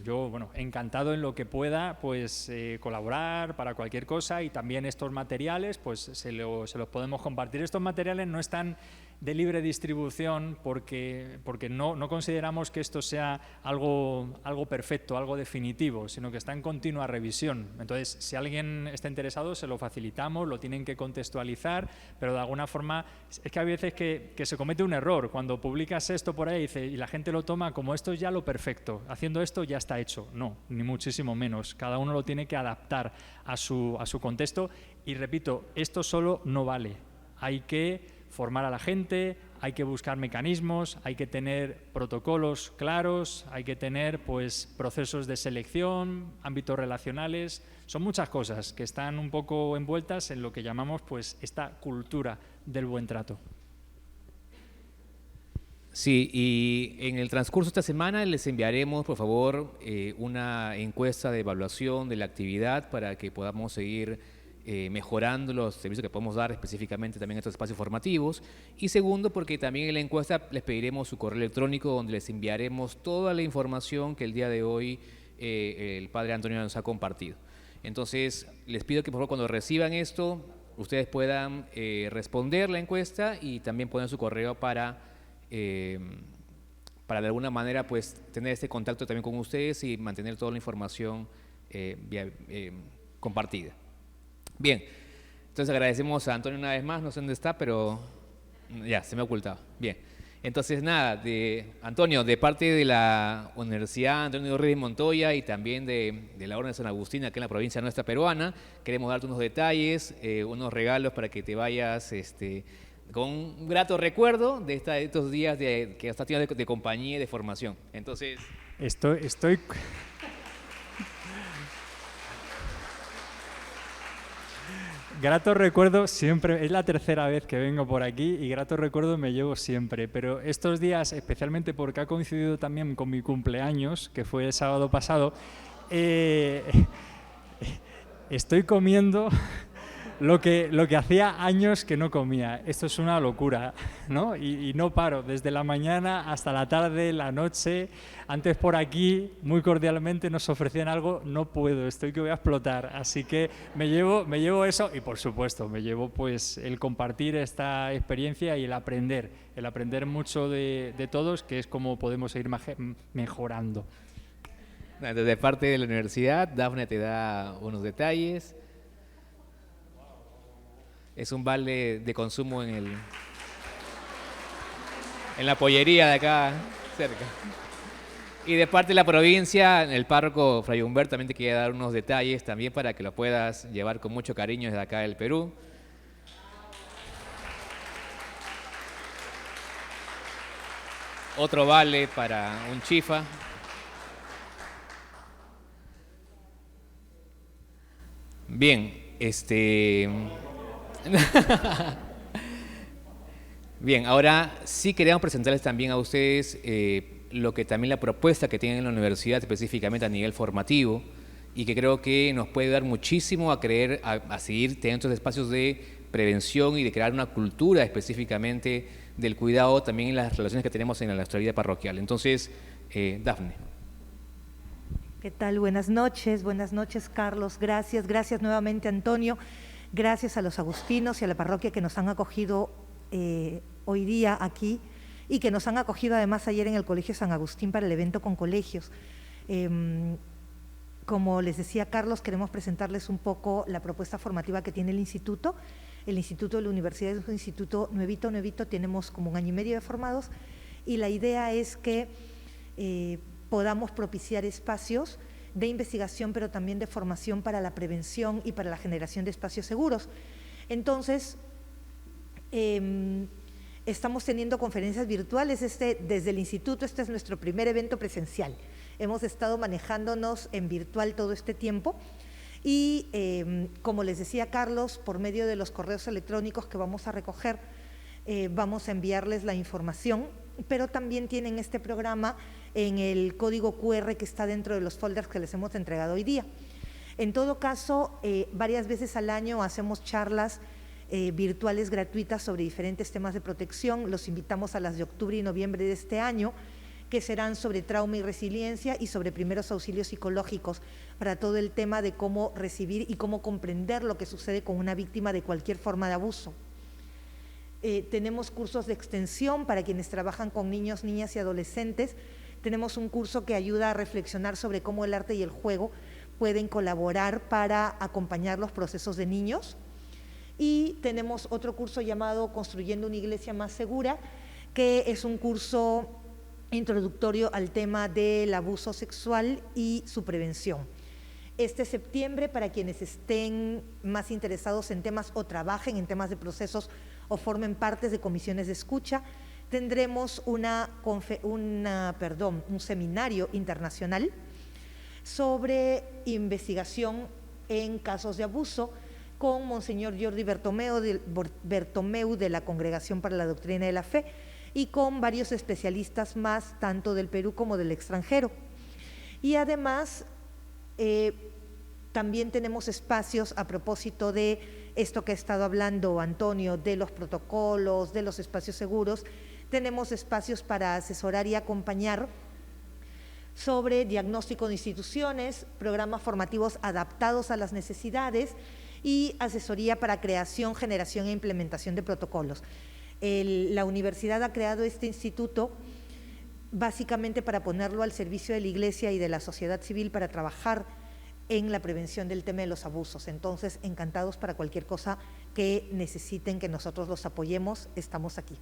yo, bueno, encantado en lo que pueda, pues colaborar para cualquier cosa, y también estos materiales, pues se los podemos compartir. Estos materiales no están de libre distribución porque no consideramos que esto sea algo perfecto, algo definitivo, sino que está en continua revisión. Entonces, si alguien está interesado, se lo facilitamos, lo tienen que contextualizar, pero de alguna forma es que hay veces que se comete un error. Cuando publicas esto por ahí y la gente lo toma como esto es ya lo perfecto, haciendo esto ya está hecho. No, ni muchísimo menos. Cada uno lo tiene que adaptar a su contexto, y repito, esto solo no vale. Hay que formar a la gente, hay que buscar mecanismos, hay que tener protocolos claros, hay que tener pues procesos de selección, ámbitos relacionales. Son muchas cosas que están un poco envueltas en lo que llamamos pues esta cultura del buen trato. Sí, y en el transcurso de esta semana les enviaremos, por favor, una encuesta de evaluación de la actividad para que podamos seguir mejorando los servicios que podemos dar específicamente también en estos espacios formativos. Y segundo, porque también en la encuesta les pediremos su correo electrónico, donde les enviaremos toda la información que el día de hoy el padre Antonio nos ha compartido. Entonces, les pido que por favor cuando reciban esto, ustedes puedan responder la encuesta y también poner su correo para de alguna manera pues tener este contacto también con ustedes y mantener toda la información compartida. Bien, entonces agradecemos a Antonio una vez más, no sé dónde está, pero ya, se me ha ocultado. Bien, entonces nada, Antonio, de parte de la Universidad Antonio Reyes Montoya y también de la Orden de San Agustín, aquí en la provincia nuestra peruana, queremos darte unos detalles, unos regalos para que te vayas con un grato recuerdo de estos días que estás teniendo de compañía y de formación. Entonces, Estoy grato recuerdo siempre, es la tercera vez que vengo por aquí y grato recuerdo me llevo siempre, pero estos días, especialmente porque ha coincidido también con mi cumpleaños, que fue el sábado pasado, estoy comiendo lo que hacía años que no comía. Esto es una locura, ¿no? Y no paro, desde la mañana hasta la tarde, la noche. Antes por aquí, muy cordialmente, nos ofrecían algo, no puedo, estoy que voy a explotar. Así que me llevo eso y, por supuesto, me llevo pues el compartir esta experiencia y el aprender mucho de todos, que es como podemos seguir mejorando. De parte de la universidad, Dafne te da unos detalles. Es un vale de consumo en la pollería de acá cerca. Y de parte de la provincia, el párroco Fray Humberto también te quiere dar unos detalles también para que lo puedas llevar con mucho cariño desde acá del Perú. Otro vale para un chifa. Bien, Bien, ahora sí queremos presentarles también a ustedes lo que también la propuesta que tienen en la universidad, específicamente a nivel formativo, y que creo que nos puede ayudar muchísimo a seguir teniendo estos espacios de prevención y de crear una cultura específicamente del cuidado también en las relaciones que tenemos en nuestra vida parroquial. Entonces, Dafne. ¿Qué tal? Buenas noches, Carlos. Gracias nuevamente, Antonio. Gracias a los agustinos y a la parroquia que nos han acogido hoy día aquí y que nos han acogido además ayer en el Colegio San Agustín para el evento con colegios. Como les decía Carlos, queremos presentarles un poco la propuesta formativa que tiene el instituto. El instituto de la universidad es un instituto nuevito, tenemos como 1 año y medio de formados, y la idea es que podamos propiciar espacios de investigación, pero también de formación para la prevención y para la generación de espacios seguros. Entonces, estamos teniendo conferencias virtuales desde el instituto. Este es nuestro primer evento presencial. Hemos estado manejándonos en virtual todo este tiempo y, como les decía Carlos, por medio de los correos electrónicos que vamos a recoger, vamos a enviarles la información, pero también tienen este programa en el código QR que está dentro de los folders que les hemos entregado hoy día. En todo caso, varias veces al año hacemos charlas virtuales gratuitas sobre diferentes temas de protección. Los invitamos a las de octubre y noviembre de este año, que serán sobre trauma y resiliencia y sobre primeros auxilios psicológicos, para todo el tema de cómo recibir y cómo comprender lo que sucede con una víctima de cualquier forma de abuso. Tenemos cursos de extensión para quienes trabajan con niños, niñas y adolescentes. Tenemos un curso que ayuda a reflexionar sobre cómo el arte y el juego pueden colaborar para acompañar los procesos de niños. Y tenemos otro curso llamado Construyendo una Iglesia Más Segura, que es un curso introductorio al tema del abuso sexual y su prevención. Este septiembre, para quienes estén más interesados en temas o trabajen en temas de procesos o formen partes de comisiones de escucha, tendremos un seminario internacional sobre investigación en casos de abuso con Monseñor Jordi Bertomeu de la Congregación para la Doctrina de la Fe y con varios especialistas más, tanto del Perú como del extranjero. Y además, también tenemos espacios a propósito de esto que ha estado hablando Antonio, de los protocolos, de los espacios seguros. Tenemos espacios para asesorar y acompañar sobre diagnóstico de instituciones, programas formativos adaptados a las necesidades y asesoría para creación, generación e implementación de protocolos. La universidad ha creado este instituto básicamente para ponerlo al servicio de la Iglesia y de la sociedad civil para trabajar en la prevención del tema de los abusos. Entonces, encantados para cualquier cosa que necesiten que nosotros los apoyemos, estamos aquí.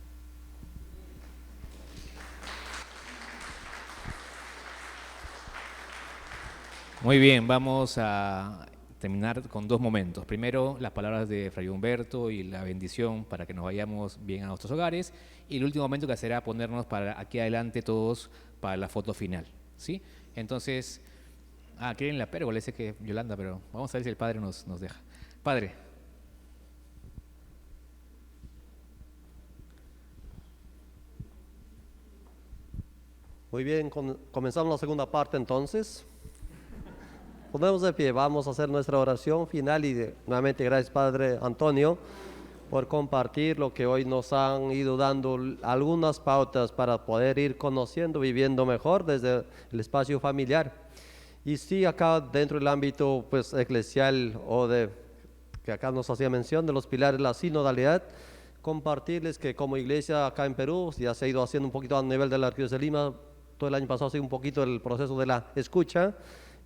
Muy bien, vamos a terminar con 2 momentos. Primero, las palabras de Fray Humberto y la bendición para que nos vayamos bien a nuestros hogares. Y el último momento que será ponernos para aquí adelante todos para la foto final, ¿sí? Entonces, quieren la pérgola, ese que Yolanda, pero vamos a ver si el Padre nos deja. Padre. Muy bien, comenzamos la segunda parte entonces. Ponemos de pie, vamos a hacer nuestra oración final y nuevamente gracias Padre Antonio por compartir lo que hoy nos han ido dando algunas pautas para poder ir conociendo, viviendo mejor desde el espacio familiar. Y sí, acá dentro del ámbito pues eclesial o de que acá nos hacía mención de los pilares de la sinodalidad, compartirles que como iglesia acá en Perú ya se ha ido haciendo un poquito a nivel de la Arquidiócesis de Lima, todo el año pasado ha sido un poquito el proceso de la escucha.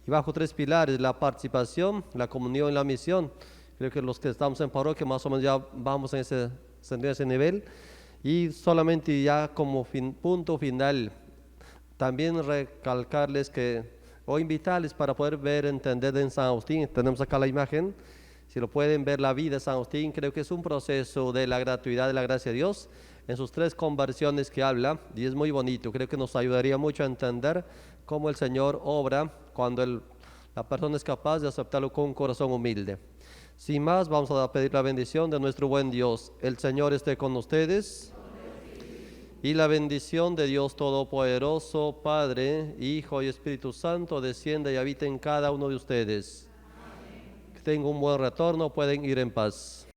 Y bajo 3 pilares, la participación, la comunión y la misión. Creo que los que estamos en parroquia más o menos ya vamos en ese nivel. Y solamente ya como punto final, también recalcarles o invitarles para poder ver, entender en San Agustín, tenemos acá la imagen, si lo pueden ver la vida de San Agustín, creo que es un proceso de la gratuidad, de la gracia de Dios, en sus 3 conversiones que habla, y es muy bonito, creo que nos ayudaría mucho a entender cómo el Señor obra cuando la persona es capaz de aceptarlo con un corazón humilde. Sin más, vamos a pedir la bendición de nuestro buen Dios. El Señor esté con ustedes. Y la bendición de Dios Todopoderoso, Padre, Hijo y Espíritu Santo, descienda y habite en cada uno de ustedes. Que tengan un buen retorno, pueden ir en paz.